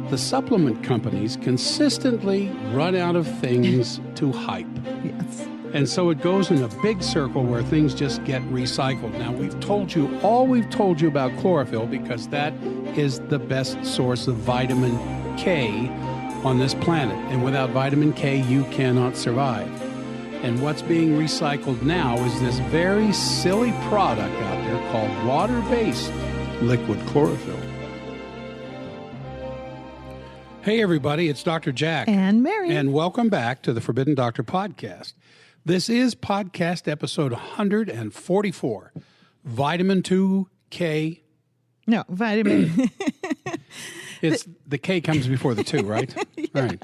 the supplement companies consistently run out of things to hype. Yes. And so it goes in a big circle where things just get recycled. Now, we've told you about chlorophyll because that is the best source of vitamin K on this planet. And without vitamin K, you cannot survive. And what's being recycled now is this very silly product out there called water-based liquid chlorophyll. Hey, everybody, it's Dr. Jack. And Mary. And welcome back to the Forbidden Doctor podcast. This is podcast episode 144, Vitamin 2K. No, vitamin. It's the K comes before the 2, right? Yeah. All right.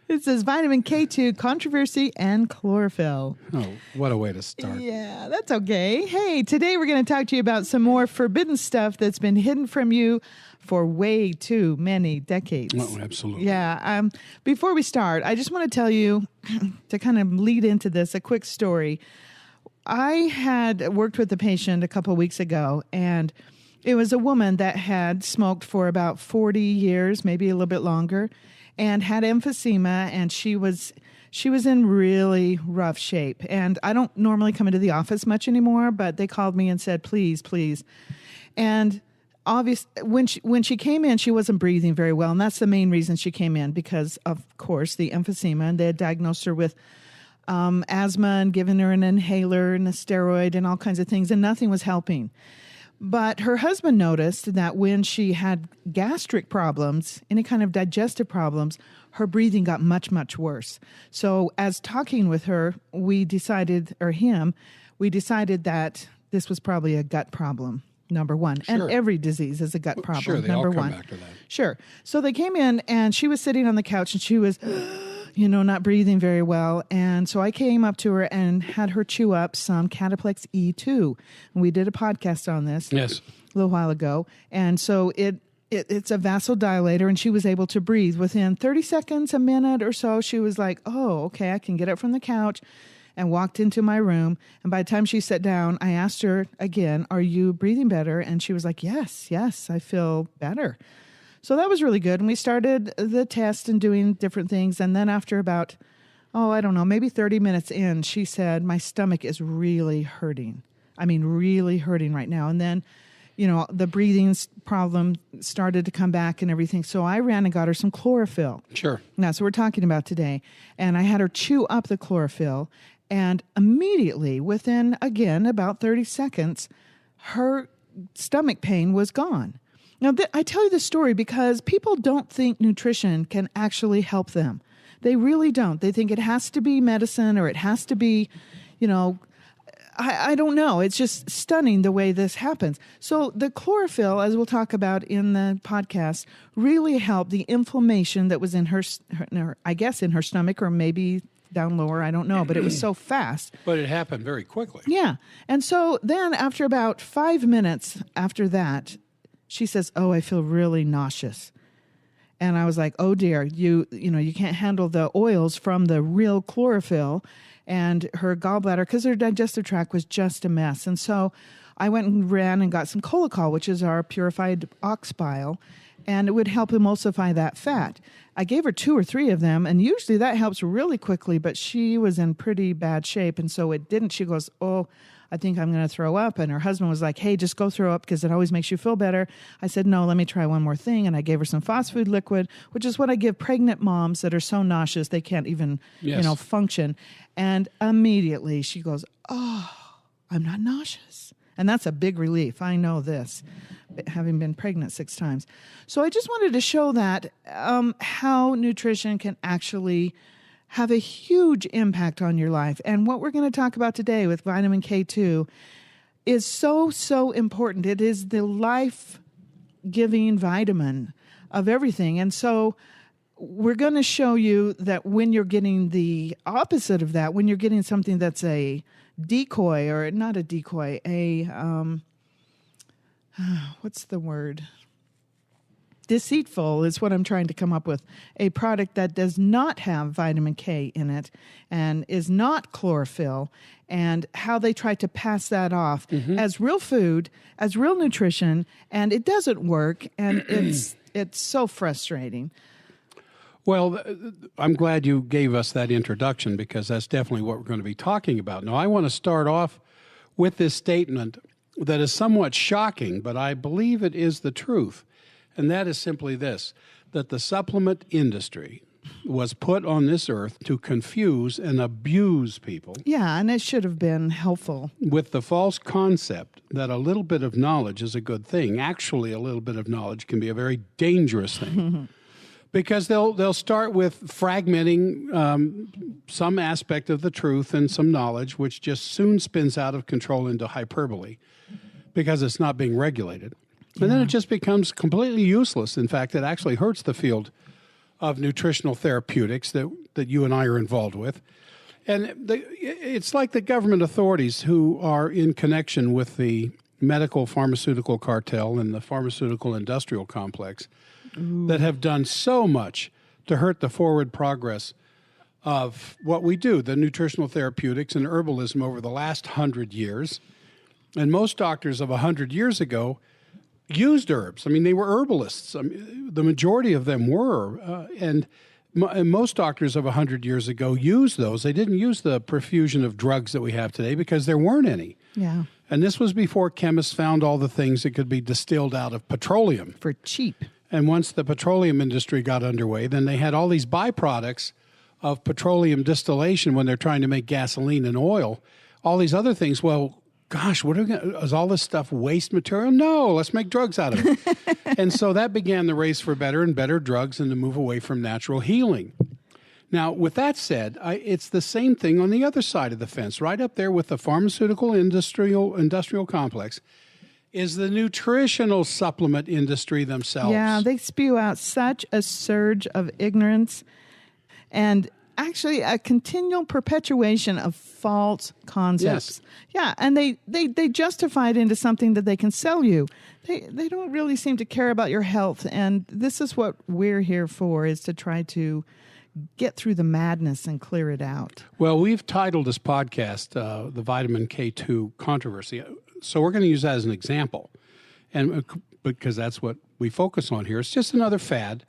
It says vitamin K2, controversy, and chlorophyll. Oh, what a way to start. Yeah, that's okay. Hey, today we're going to talk to you about some more forbidden stuff that's been hidden from you for way too many decades. Oh, absolutely. Yeah. Before we start, I just want to tell you, to kind of lead into this, a quick story. I had worked with a patient a couple of weeks ago, and it was a woman that had smoked for about 40 years, maybe a little bit longer, and had emphysema, and she was in really rough shape. And I don't normally come into the office much anymore, but they called me and said, please. And when she came in, she wasn't breathing very well, and that's the main reason she came in, because of course the emphysema, and they had diagnosed her with asthma and given her an inhaler and a steroid and all kinds of things, and nothing was helping. But her husband noticed that when she had gastric problems, any kind of digestive problems, her breathing got much, much worse. So as talking with her, we decided that this was probably a gut problem, number one. Sure. And every disease is a gut problem, Sure, they number all come one. back to that. Sure. So they came in, and she was sitting on the couch, and she was... not breathing very well. And so I came up to her and had her chew up some Cataplex E2. And we did a podcast on this a little while ago. And so it's a vasodilator, and she was able to breathe. Within 30 seconds, a minute or so, she was like, oh, okay, I can get up from the couch, and walked into my room. And by the time she sat down, I asked her again, are you breathing better? And she was like, yes, I feel better. So that was really good. And we started the test and doing different things. And then after about, maybe 30 minutes in, she said, my stomach is really hurting. I mean, really hurting right now. And then, the breathing problem started to come back and everything. So I ran and got her some chlorophyll. Sure. That's what we're talking about today. And I had her chew up the chlorophyll. And immediately, within, again, about 30 seconds, her stomach pain was gone. Now, I tell you this story because people don't think nutrition can actually help them. They really don't. They think it has to be medicine, or it has to be, I don't know. It's just stunning the way this happens. So the chlorophyll, as we'll talk about in the podcast, really helped the inflammation that was in her stomach, or maybe down lower. I don't know, but it was so fast. But it happened very quickly. Yeah. And so then after about 5 minutes after that, she says, oh, I feel really nauseous. And I was like, oh, dear, you can't handle the oils from the real chlorophyll. And her gallbladder, because her digestive tract was just a mess. And so I went and ran and got some Cholophyll, which is our purified ox bile, and it would help emulsify that fat. I gave her 2 or 3 of them, and usually that helps really quickly, but she was in pretty bad shape, and so it didn't. She goes, oh, I think I'm going to throw up. And her husband was like, hey, just go throw up because it always makes you feel better. I said, no, let me try one more thing. And I gave her some fast food liquid, which is what I give pregnant moms that are so nauseous they can't even, function. And immediately she goes, oh, I'm not nauseous. And that's a big relief. I know this, having been pregnant 6 times. So I just wanted to show that how nutrition can actually have a huge impact on your life. And what we're going to talk about today with vitamin K2 is so, so important. It is the life-giving vitamin of everything. And so we're going to show you that when you're getting the opposite of that, when you're getting something that's a decoy, or not a decoy, what's the word? deceitful is what I'm trying to come up with. A product that does not have vitamin K in it and is not chlorophyll, and how they try to pass that off as real food, as real nutrition, and it doesn't work, and it's so frustrating. Well, I'm glad you gave us that introduction, because that's definitely what we're going to be talking about. Now, I want to start off with this statement that is somewhat shocking, but I believe it is the truth. And that is simply this, that the supplement industry was put on this earth to confuse and abuse people. Yeah, and it should have been helpful. With the false concept that a little bit of knowledge is a good thing. Actually, a little bit of knowledge can be a very dangerous thing. Because they'll start with fragmenting some aspect of the truth and some knowledge, which just soon spins out of control into hyperbole because it's not being regulated. And then it just becomes completely useless. In fact, it actually hurts the field of nutritional therapeutics that you and I are involved with. And it's like the government authorities who are in connection with the medical pharmaceutical cartel and the pharmaceutical industrial complex that have done so much to hurt the forward progress of what we do, the nutritional therapeutics and herbalism over the last 100 years. And most doctors of 100 years ago used herbs. I mean, they were herbalists. I mean, the majority of them were. And most doctors of 100 years ago used those. They didn't use the profusion of drugs that we have today because there weren't any. Yeah. And this was before chemists found all the things that could be distilled out of petroleum. For cheap. And once the petroleum industry got underway, then they had all these byproducts of petroleum distillation when they're trying to make gasoline and oil. All these other things, well, gosh, is all this stuff waste material? No, let's make drugs out of it. And so that began the race for better and better drugs and to move away from natural healing. Now, with that said, it's the same thing on the other side of the fence, right up there with the pharmaceutical industrial complex, is the nutritional supplement industry themselves. Yeah, they spew out such a surge of ignorance and actually a continual perpetuation of false concepts. Yes. Yeah, and they justify it into something that they can sell you. They don't really seem to care about your health, and this is what we're here for, is to try to get through the madness and clear it out. Well, we've titled this podcast the Vitamin K2 Controversy. So we're going to use that as an example, and because that's what we focus on here. It's just another fad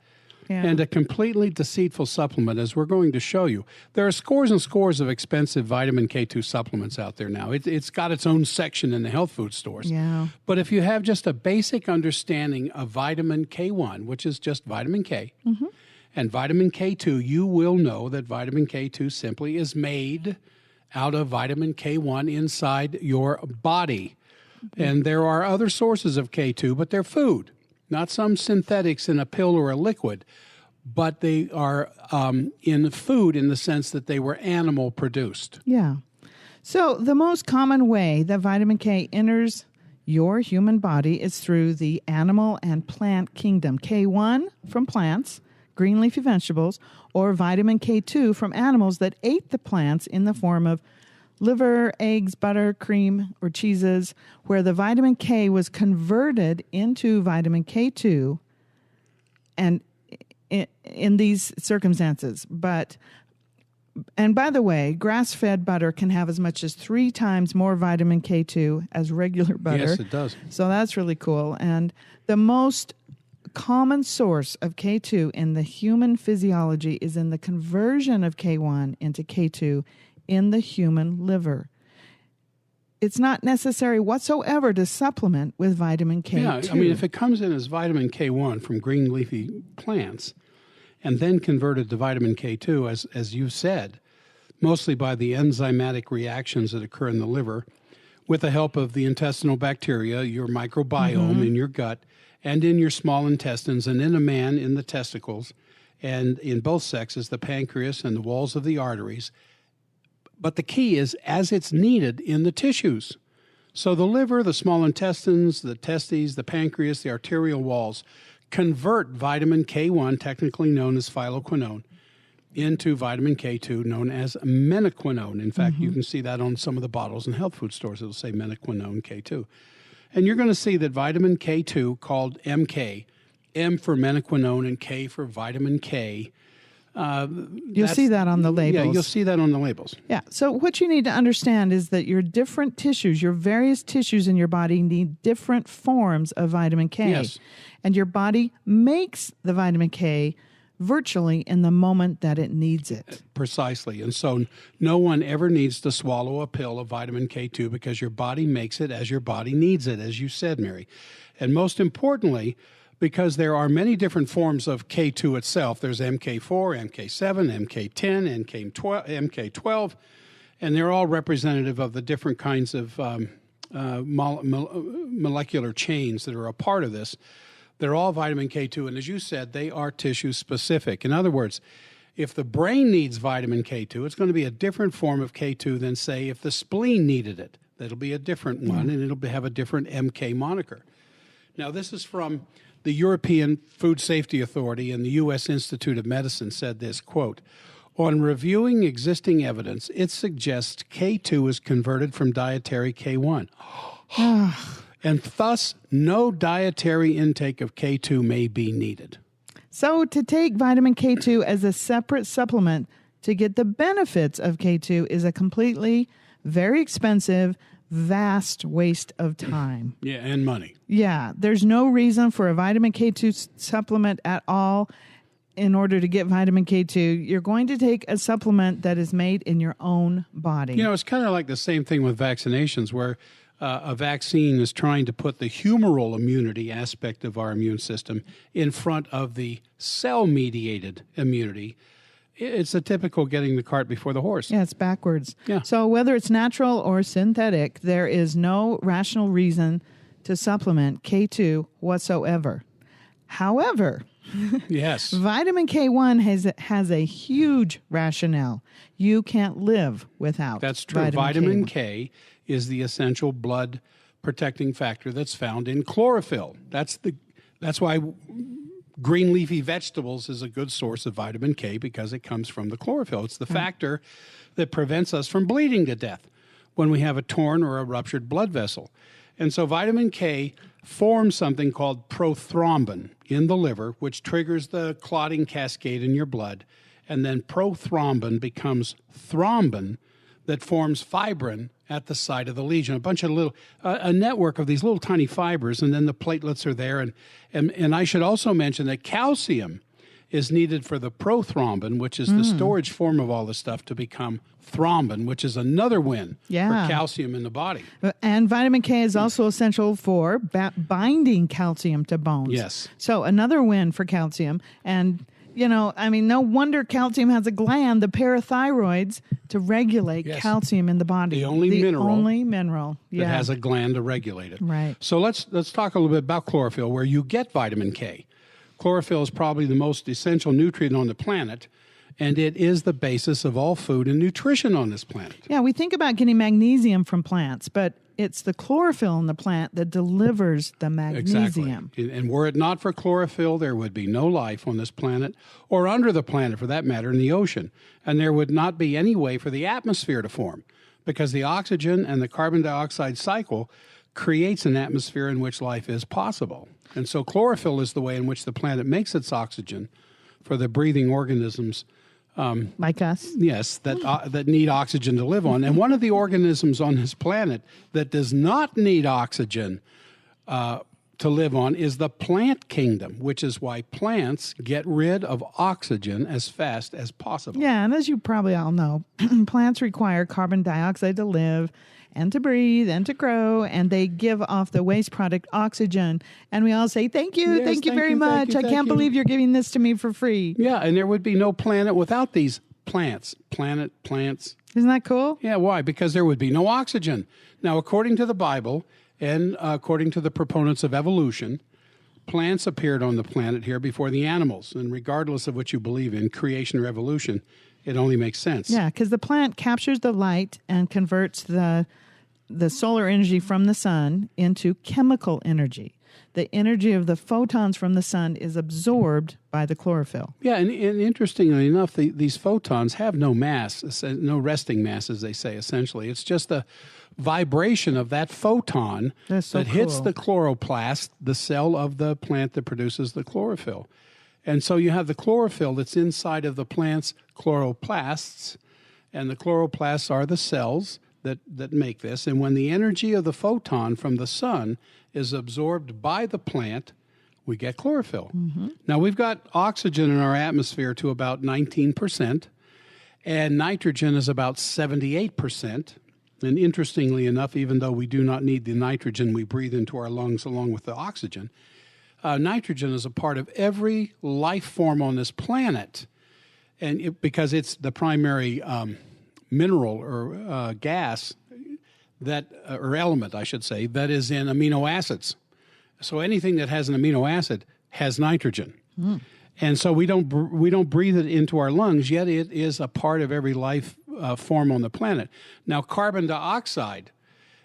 and a completely deceitful supplement, as we're going to show you. There are scores and scores of expensive vitamin K2 supplements out there now. It's got its own section in the health food stores. Yeah. But if you have just a basic understanding of vitamin K1, which is just vitamin K, and vitamin K2, you will know that vitamin K2 simply is made out of vitamin K1 inside your body. And there are other sources of K2, but they're food, not some synthetics in a pill or a liquid, but they are in food in the sense that they were animal produced. Yeah. So the most common way that vitamin K enters your human body is through the animal and plant kingdom. K1 from plants, green leafy vegetables, or vitamin K2 from animals that ate the plants in the form of liver, eggs, butter, cream, or cheeses, where the vitamin K was converted into vitamin K2 and in these circumstances. And by the way, grass-fed butter can have as much as 3 times more vitamin K2 as regular butter. Yes, it does. So that's really cool. And the most common source of K2 in the human physiology is in the conversion of K1 into K2 in the human liver. It's not necessary whatsoever to supplement with vitamin K2. Yeah, I mean, if it comes in as vitamin K1 from green leafy plants and then converted to vitamin K2, as you said, mostly by the enzymatic reactions that occur in the liver, with the help of the intestinal bacteria, your microbiome in your gut, and in your small intestines, and in a man in the testicles, and in both sexes, the pancreas and the walls of the arteries. But the key is as it's needed in the tissues. So the liver, the small intestines, the testes, the pancreas, the arterial walls convert vitamin K1, technically known as phyloquinone, into vitamin K2, known as menaquinone. In fact, you can see that on some of the bottles in health food stores. It'll say menaquinone K2. And you're going to see that vitamin K2, called MK, M for menaquinone, and K for vitamin K. You'll see that on the labels. Yeah, you'll see that on the labels. Yeah. So what you need to understand is that your different tissues, your various tissues in your body need different forms of vitamin K. Yes. And your body makes the vitamin K virtually in the moment that it needs it. Precisely. And so no one ever needs to swallow a pill of vitamin K2 because your body makes it as your body needs it, as you said, Mary. And most importantly, because there are many different forms of K2 itself. There's MK4, MK7, MK10, MK12, and they're all representative of the different kinds of molecular chains that are a part of this. They're all vitamin K2, and as you said, they are tissue specific. In other words, if the brain needs vitamin K2, it's going to be a different form of K2 than, say, if the spleen needed it. That'll be a different one, and it'll have a different MK moniker. Now, this is from the European Food Safety Authority, and the U.S. Institute of Medicine said this, quote, "On reviewing existing evidence, it suggests K2 is converted from dietary K1. And thus, no dietary intake of K2 may be needed." So to take vitamin K2 as a separate supplement to get the benefits of K2 is a completely very expensive, vast waste of time. Yeah, and money. Yeah, there's no reason for a vitamin K2 supplement at all in order to get vitamin K2. You're going to take a supplement that is made in your own body. You know, it's kind of like the same thing with vaccinations where a vaccine is trying to put the humoral immunity aspect of our immune system in front of the cell-mediated immunity. It's a typical getting the cart before the horse. Yeah, it's backwards. Yeah. So whether it's natural or synthetic, there is no rational reason to supplement K2 whatsoever. However, yes, vitamin K1 has a huge rationale. You can't live without that's true. Vitamin K is the essential blood protecting factor that's found in chlorophyll. That's why green leafy vegetables is a good source of vitamin K because it comes from the chlorophyll. It's the factor that prevents us from bleeding to death when we have a torn or a ruptured blood vessel. And so vitamin K forms something called prothrombin in the liver, which triggers the clotting cascade in your blood. And then prothrombin becomes thrombin that forms fibrin at the site of the lesion, a bunch of little, a network of these little tiny fibers, and then the platelets are there. And I should also mention that calcium is needed for the prothrombin, which is the storage form of all this stuff, to become thrombin, which is another win for calcium in the body. And vitamin K is also essential for binding calcium to bones. Yes. So another win for calcium. And no wonder calcium has a gland, the parathyroids, to regulate calcium in the body. The only mineral that has a gland to regulate it. Right. So let's talk a little bit about chlorophyll, where you get vitamin K. Chlorophyll is probably the most essential nutrient on the planet, and it is the basis of all food and nutrition on this planet. Yeah, we think about getting magnesium from plants, but it's the chlorophyll in the plant that delivers the magnesium. Exactly. And were it not for chlorophyll, there would be no life on this planet, or under the planet for that matter, in the ocean. And there would not be any way for the atmosphere to form, because the oxygen and the carbon dioxide cycle creates an atmosphere in which life is possible. And so chlorophyll is the way in which the planet makes its oxygen for the breathing organisms like us. Yes, that need oxygen to live on. And one of the organisms on this planet that does not need oxygen to live on is the plant kingdom, which is why plants get rid of oxygen as fast as possible. Yeah, and as you probably all know, plants require carbon dioxide to live and to breathe and to grow, and they give off the waste product oxygen. And we all say, thank you, thank you very much. I can't believe you're giving this to me for free. Yeah, and there would be no planet without these plants. Plants. Isn't that cool? Yeah, why? Because there would be no oxygen. Now, according to the Bible and according to the proponents of evolution, plants appeared on the planet here before the animals. And regardless of what you believe in, creation or evolution, it only makes sense. Yeah, because the plant captures the light and converts the the solar energy from the sun into chemical energy. The energy of the photons from the sun is absorbed by the chlorophyll. Yeah, and interestingly enough, these photons have no mass, no resting mass, as they say, essentially. It's just the vibration of that photon that hits the chloroplast, the cell of the plant that produces the chlorophyll. And so you have the chlorophyll that's inside of the plant's chloroplasts, and the chloroplasts are the cells that make this. And when the energy of the photon from the sun is absorbed by the plant, we get chlorophyll. Mm-hmm. Now, we've got oxygen in our atmosphere to about 19%, and nitrogen is about 78%. And interestingly enough, even though we do not need the nitrogen we breathe into our lungs along with the oxygen, nitrogen is a part of every life form on this planet, and because it's the primary mineral or gas or element, I should say, that is in amino acids. So anything that has an amino acid has nitrogen. Mm. And so we don't breathe it into our lungs, yet it is a part of every life form on the planet. Now, carbon dioxide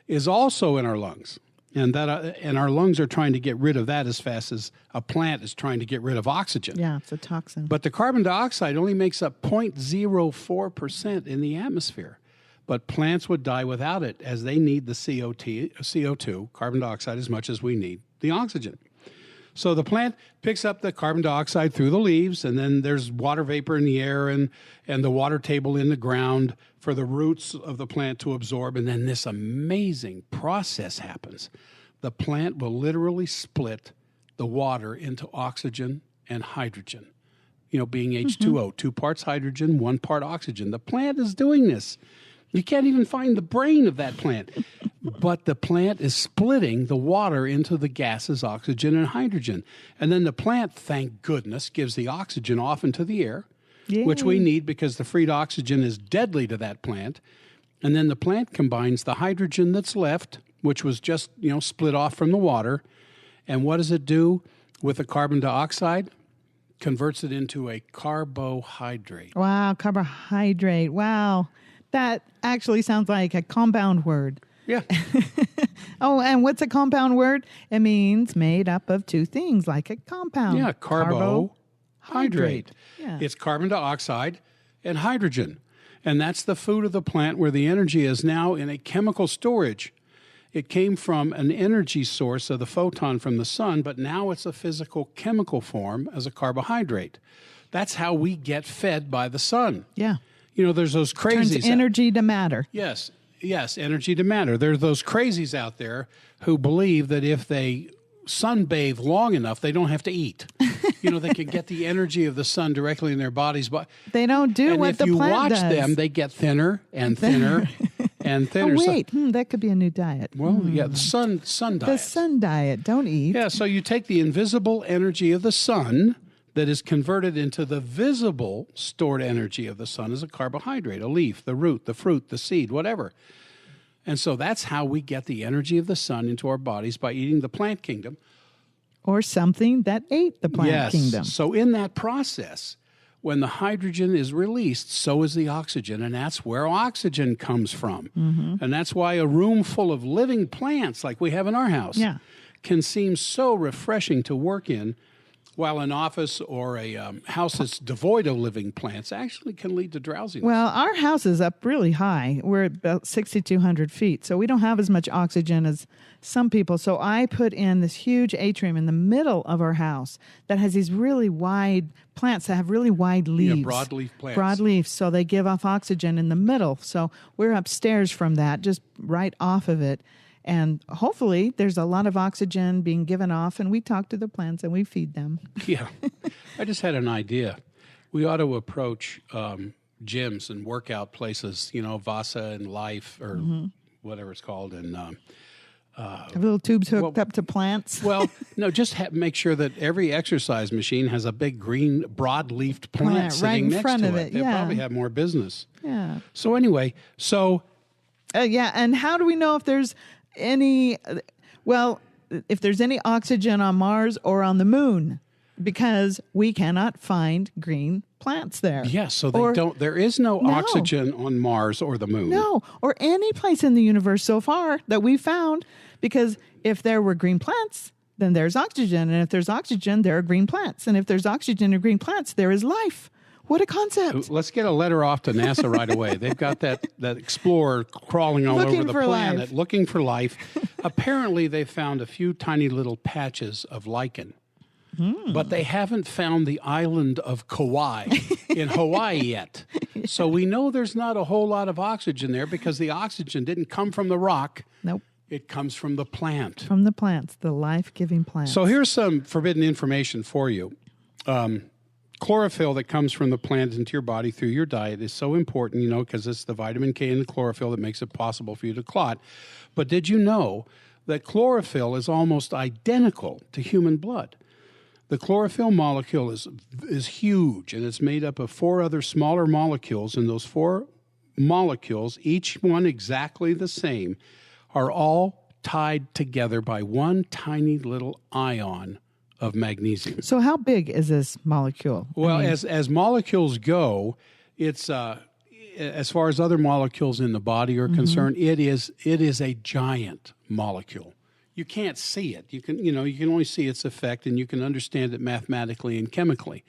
is also in our lungs, and our lungs are trying to get rid of that as fast as a plant is trying to get rid of oxygen. Yeah, it's a toxin. But the carbon dioxide only makes up 0.04% in the atmosphere. But plants would die without it, as they need the CO2, carbon dioxide, as much as we need the oxygen. So the plant picks up the carbon dioxide through the leaves, and then there's water vapor in the air and the water table in the ground for the roots of the plant to absorb, and then this amazing process happens. The plant will literally split the water into oxygen and hydrogen, being H2O, 2 parts hydrogen, 1 part oxygen. The plant is doing this. You can't even find the brain of that plant. But the plant is splitting the water into the gases, oxygen and hydrogen. And then the plant, thank goodness, gives the oxygen off into the air, Yay. Which we need because the freed oxygen is deadly to that plant. And then the plant combines the hydrogen that's left, which was just, split off from the water. And what does it do with the carbon dioxide? Converts it into a carbohydrate. Wow, carbohydrate. Wow. That actually sounds like a compound word. Yeah. Oh, and what's a compound word? It means made up of 2 things, like a compound. Yeah, carbohydrate. Yeah. It's carbon dioxide and hydrogen. And that's the food of the plant where the energy is now in a chemical storage. It came from an energy source of the photon from the sun, but now it's a physical chemical form as a carbohydrate. That's how we get fed by the sun. Yeah. There's those crazies. Turns energy to matter. Yes, energy to matter. There's those crazies out there who believe that if they sunbathe long enough, they don't have to eat. They can get the energy of the sun directly in their bodies. But they don't do what the plant does. And if you watch them, they get thinner and thinner and thinner. Oh, wait. That could be a new diet. Well, yeah, the sun diet. The sun diet. Don't eat. Yeah, so you take the invisible energy of the sun that is converted into the visible stored energy of the sun as a carbohydrate, a leaf, the root, the fruit, the seed, whatever. And so that's how we get the energy of the sun into our bodies, by eating the plant kingdom. Or something that ate the plant kingdom. So in that process, when the hydrogen is released, so is the oxygen, and that's where oxygen comes from. Mm-hmm. And that's why a room full of living plants like we have in our house can seem so refreshing to work in, while an office or a house that's devoid of living plants actually can lead to drowsiness. Well, our house is up really high. We're at about 6,200 feet, so we don't have as much oxygen as some people. So I put in this huge atrium in the middle of our house that has these really wide plants that have really wide leaves. Yeah, broadleaf plants. Broadleaf, so they give off oxygen in the middle. So we're upstairs from that, just right off of it. And hopefully there's a lot of oxygen being given off, and we talk to the plants and we feed them. Yeah. I just had an idea. We ought to approach gyms and workout places, Vasa and Life or whatever it's called. And little tubes hooked up to plants. Well, no, just make sure that every exercise machine has a big green broad-leafed plant sitting right in next front to of it. They'll probably have more business. Yeah. So anyway, and how do we know if there's any oxygen on Mars or on the moon? because we cannot find green plants there. Yes, so they don't. There is no oxygen on Mars or the moon. No, or any place in the universe so far that we've found, because if there were green plants, then there's oxygen. And if there's oxygen, there are green plants. And if there's oxygen and green plants, there is life. What a concept. Let's get a letter off to NASA right away. They've got that explorer crawling all over the planet looking for life. Apparently, they found a few tiny little patches of lichen. But they haven't found the island of Kauai in Hawaii yet. So we know there's not a whole lot of oxygen there because the oxygen didn't come from the rock. Nope. It comes from the plant. From the plants, the life-giving plants. So here's some forbidden information for you. Chlorophyll that comes from the plant into your body through your diet is so important, because it's the vitamin K and the chlorophyll that makes it possible for you to clot. But did you know that chlorophyll is almost identical to human blood? The chlorophyll molecule is huge, and it's made up of 4 other smaller molecules, and those 4 molecules, each one exactly the same, are all tied together by one tiny little ion of magnesium. So how big is this molecule? Well, as molecules go, it's as far as other molecules in the body are concerned, it is a giant molecule. You can't see it. You can only see its effect, and you can understand it mathematically and chemically.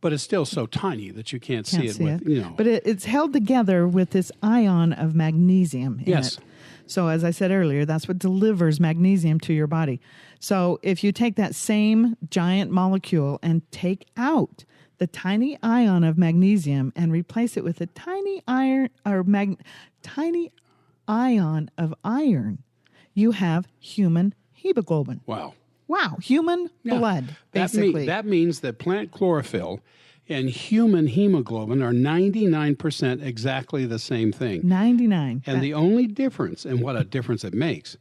But it's still so tiny that you can't see it. But it's held together with this ion of magnesium in Yes. it. So as I said earlier, that's what delivers magnesium to your body. So if you take that same giant molecule and take out the tiny ion of magnesium and replace it with a tiny tiny ion of iron, you have human hemoglobin. Wow. Human blood, basically. That means that plant chlorophyll and human hemoglobin are 99% exactly the same thing. 99. And the only difference, and what a difference it makes,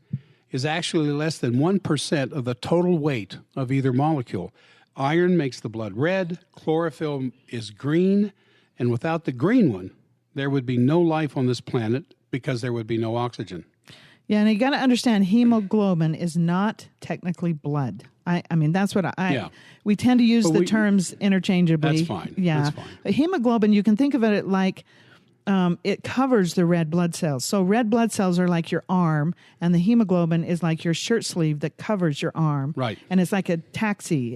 is actually less than 1% of the total weight of either molecule. Iron makes the blood red, chlorophyll is green, and without the green one, there would be no life on this planet because there would be no oxygen. Yeah, and you got to understand, hemoglobin is not technically blood. I mean, that's what we tend to use the terms interchangeably. That's fine. Yeah. That's fine. Hemoglobin, you can think of it like it covers the red blood cells. So red blood cells are like your arm, and the hemoglobin is like your shirt sleeve that covers your arm. Right. And it's like a taxi.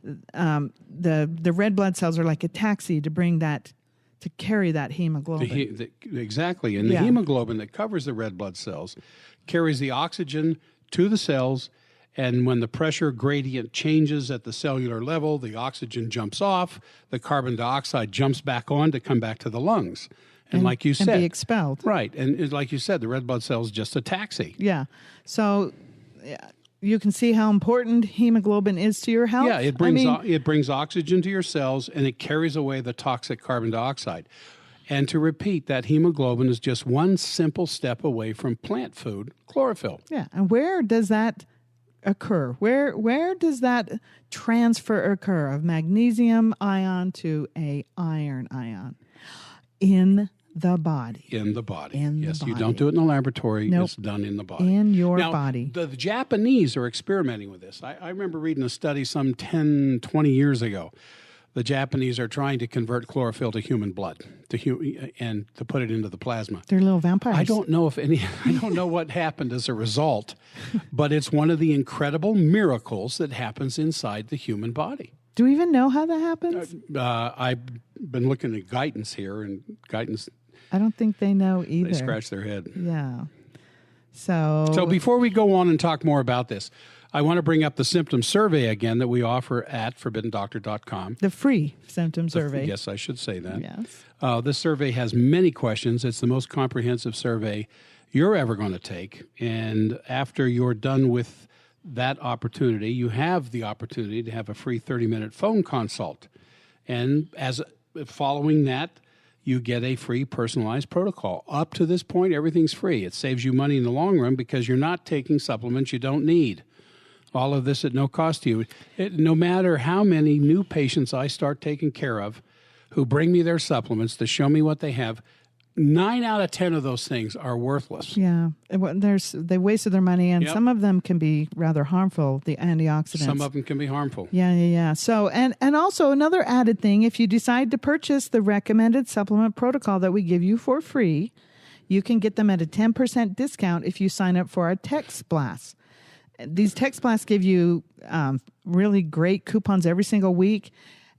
The red blood cells are like a taxi to bring that, to carry that hemoglobin. Exactly. And the hemoglobin that covers the red blood cells carries the oxygen to the cells, and when the pressure gradient changes at the cellular level, the oxygen jumps off, the carbon dioxide jumps back on to come back to the lungs. And like you said, and be expelled. Right. And like you said, the red blood cell is just a taxi. Yeah. So you can see how important hemoglobin is to your health. Yeah, it brings oxygen to your cells, and it carries away the toxic carbon dioxide. And to repeat, that hemoglobin is just one simple step away from plant food, chlorophyll. Yeah. And where does that occur? Where does that transfer occur of magnesium ion to a iron ion? In the body. In the body. Yes, you don't do it in the laboratory. Nope. It's done in the body. In your now, body. The Japanese are experimenting with this. I remember reading a study some 10, 20 years ago. The Japanese are trying to convert chlorophyll to human blood and to put it into the plasma. They're little vampires. I don't know what happened as a result, but it's one of the incredible miracles that happens inside the human body. Do we even know how that happens? I've been looking at guidance here, and guidance. I don't think they know either. They scratch their head. Yeah. So before we go on and talk more about this, I want to bring up the symptom survey again that we offer at forbiddendoctor.com. The free symptom survey. Yes, I should say that. Yes. This survey has many questions. It's the most comprehensive survey you're ever going to take. And after you're done with that opportunity, you have the opportunity to have a free 30-minute phone consult. And following that, you get a free personalized protocol. Up to this point, everything's free. It saves you money in the long run because you're not taking supplements you don't need. All of this at no cost to you. No matter how many new patients I start taking care of who bring me their supplements to show me what they have, 9 out of 10 of those things are worthless. Yeah. They wasted their money, and some of them can be rather harmful, the antioxidants. Some of them can be harmful. Yeah. So, and also another added thing, if you decide to purchase the recommended supplement protocol that we give you for free, you can get them at a 10% discount if you sign up for our text blasts. These text blasts give you really great coupons every single week.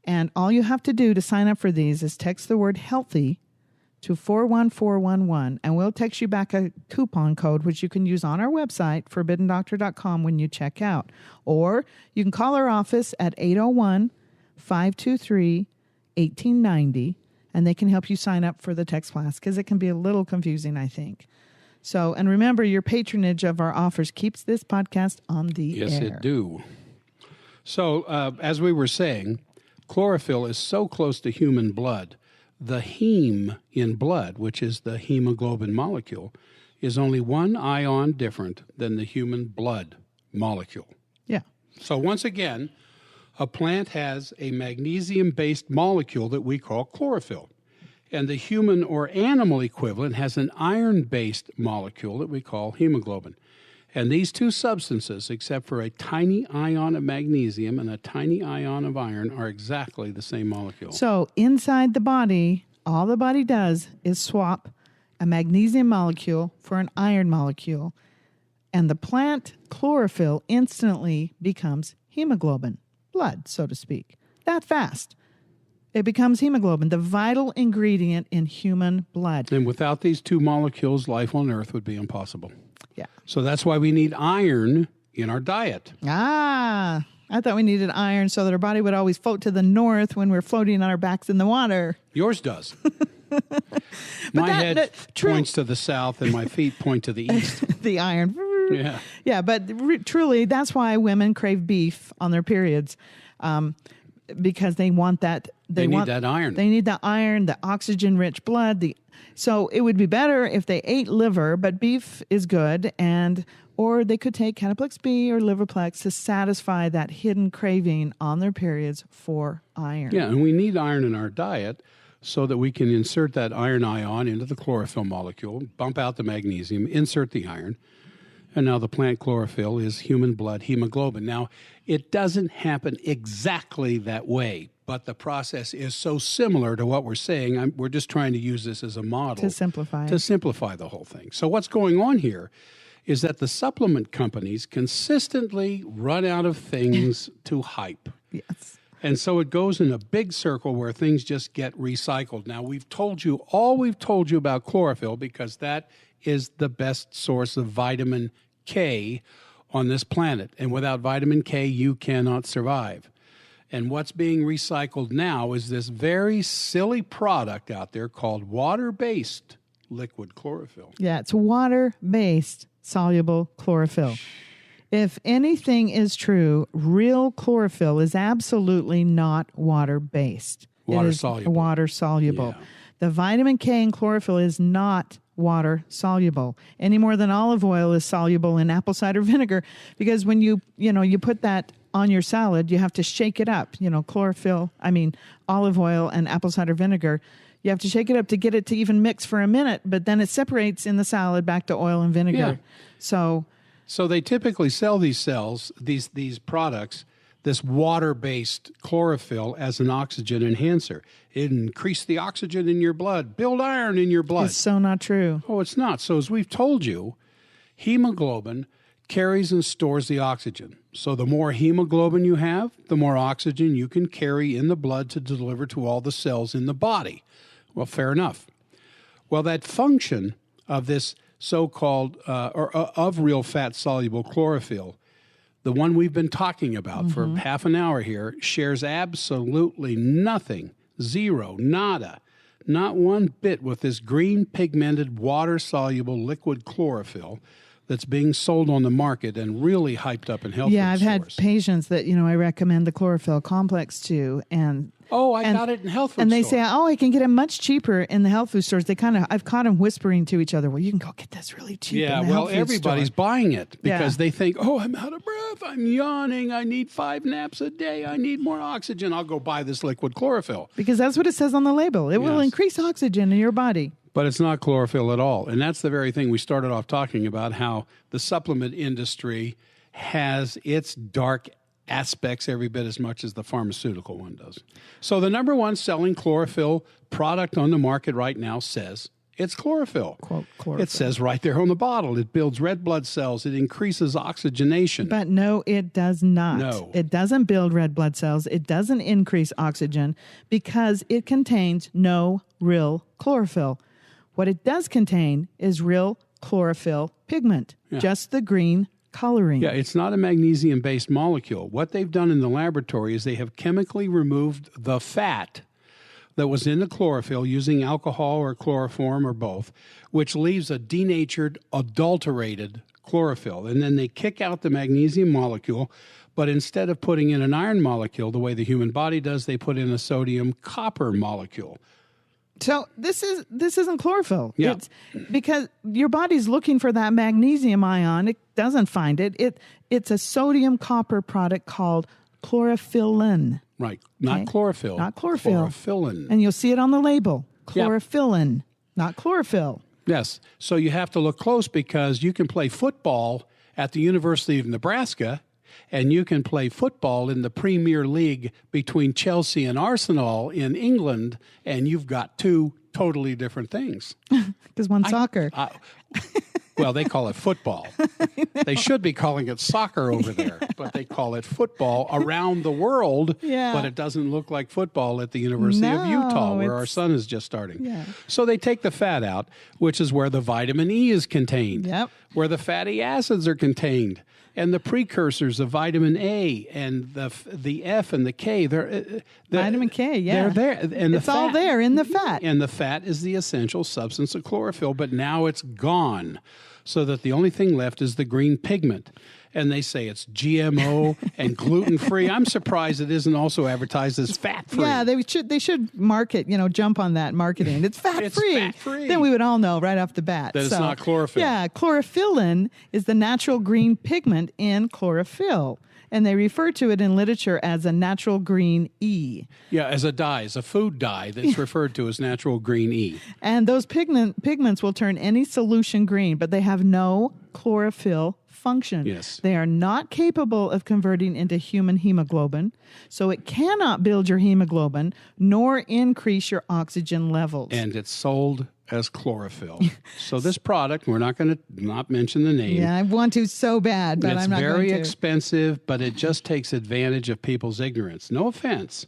And all you have to do to sign up for these is text the word healthy to 41411, and we'll text you back a coupon code, which you can use on our website, forbiddendoctor.com, when you check out. Or you can call our office at 801-523-1890, and they can help you sign up for the text blast, because it can be a little confusing, I think. So, and remember, your patronage of our offers keeps this podcast on the air. Yes, it do. So, as we were saying, chlorophyll is so close to human blood. The heme in blood, which is the hemoglobin molecule, is only one ion different than the human blood molecule. Yeah. So once again, a plant has a magnesium-based molecule that we call chlorophyll. And the human or animal equivalent has an iron-based molecule that we call hemoglobin. And these two substances, except for a tiny ion of magnesium and a tiny ion of iron, are exactly the same molecule. So inside the body, all the body does is swap a magnesium molecule for an iron molecule, and the plant chlorophyll instantly becomes hemoglobin, blood, so to speak. That fast. It becomes hemoglobin, the vital ingredient in human blood. And without these two molecules, life on Earth would be impossible. Yeah. So that's why we need iron in our diet. I thought we needed iron so that our body would always float to the north when we're floating on our backs in the water. Yours does. My head points to the south and my feet point to the east. The iron. Yeah. Yeah, but truly, that's why women crave beef on their periods, because they want that. They need that iron. They need the iron, the oxygen-rich blood. So it would be better if they ate liver, but beef is good, or they could take Cataplex B or Liverplex to satisfy that hidden craving on their periods for iron. Yeah, and we need iron in our diet so that we can insert that iron ion into the chlorophyll molecule, bump out the magnesium, insert the iron, and now the plant chlorophyll is human blood hemoglobin. Now, it doesn't happen exactly that way, but the process is so similar to what we're saying. We're just trying to use this as a model. To simplify. To simplify the whole thing. So what's going on here is that the supplement companies consistently run out of things to hype. Yes. And so it goes in a big circle where things just get recycled. Now, we've told you about chlorophyll because that is the best source of vitamin K on this planet. And without vitamin K, you cannot survive. And what's being recycled now is this very silly product out there called water-based liquid chlorophyll. Yeah, it's water-based soluble chlorophyll. If anything is true, real chlorophyll is absolutely not water-based. Water-soluble. It is water-soluble. Yeah. The vitamin K in chlorophyll is not water-soluble any more than olive oil is soluble in apple cider vinegar, because when you put that on your salad, you have to shake it up. Olive oil and apple cider vinegar, you have to shake it up to get it to even mix for a minute, but then it separates in the salad back to oil and vinegar. Yeah. So they typically sell these products, this water-based chlorophyll, as an oxygen enhancer. It increases the oxygen in your blood, build iron in your blood. It's so not true. Oh, it's not. So as we've told you, hemoglobin carries and stores the oxygen. So the more hemoglobin you have, the more oxygen you can carry in the blood to deliver to all the cells in the body. Well, fair enough. Well, that function of this so-called of real fat-soluble chlorophyll, the one we've been talking about for half an hour here, shares absolutely nothing, zero, nada, not one bit with this green pigmented water-soluble liquid chlorophyll that's being sold on the market and really hyped up in health food stores. Yeah, I've had patients that, I recommend the chlorophyll complex to, and I got it in health food and they store. say, I can get it much cheaper in the health food stores. I've caught them whispering to each other, well, you can go get this really cheap in the health food everybody's store. Buying it because they think, I'm out of breath, I'm yawning, I need 5 naps a day, I need more oxygen, I'll go buy this liquid chlorophyll. Because that's what it says on the label. It will increase oxygen in your body. But it's not chlorophyll at all. And that's the very thing we started off talking about, how the supplement industry has its dark aspects every bit as much as the pharmaceutical one does. So the number one selling chlorophyll product on the market right now says it's chlorophyll. Quote, chlorophyll. It says right there on the bottle, it builds red blood cells, it increases oxygenation. But no, it does not. No. It doesn't build red blood cells. It doesn't increase oxygen because it contains no real chlorophyll. What it does contain is real chlorophyll pigment, just the green coloring. Yeah, it's not a magnesium-based molecule. What they've done in the laboratory is they have chemically removed the fat that was in the chlorophyll using alcohol or chloroform or both, which leaves a denatured, adulterated chlorophyll. And then they kick out the magnesium molecule, but instead of putting in an iron molecule the way the human body does, they put in a sodium copper molecule. So this isn't chlorophyll. Yeah. It's because your body's looking for that magnesium ion. It doesn't find it. It's a sodium copper product called chlorophyllin. Right. Not chlorophyll. Not chlorophyll. Chlorophyllin. And you'll see it on the label. Yep. Chlorophyllin, not chlorophyll. Yes. So you have to look close because you can play football at the University of Nebraska and you can play football in the Premier League between Chelsea and Arsenal in England, and you've got two totally different things. Because one's soccer. Well, they call it football. They should be calling it soccer over there, but they call it football around the world. Yeah. But it doesn't look like football at the University of Utah, where our son is just starting. Yeah. So they take the fat out, which is where the vitamin E is contained, where the fatty acids are contained, and the precursors of vitamin A and the F and the K. Vitamin K, yeah. They're there. And it's all there in the fat. And the fat is the essential substance of chlorophyll, but now it's gone, so that the only thing left is the green pigment. And they say it's GMO and gluten-free. I'm surprised it isn't also advertised as fat-free. Yeah, they should market, jump on that marketing. It's fat-free. It's fat-free. Then we would all know right off the bat. That it's not chlorophyll. Yeah, chlorophyllin is the natural green pigment in chlorophyll. And they refer to it in literature as a natural green E. Yeah, as a dye, as a food dye that's referred to as natural green E. And those pigments will turn any solution green, but they have no chlorophyll function. Yes. They are not capable of converting into human hemoglobin, so it cannot build your hemoglobin nor increase your oxygen levels. And it's sold as chlorophyll. So this product, we're not going to not mention the name. Yeah, I want to so bad, but I'm not going to. It's very expensive, but it just takes advantage of people's ignorance. No offense,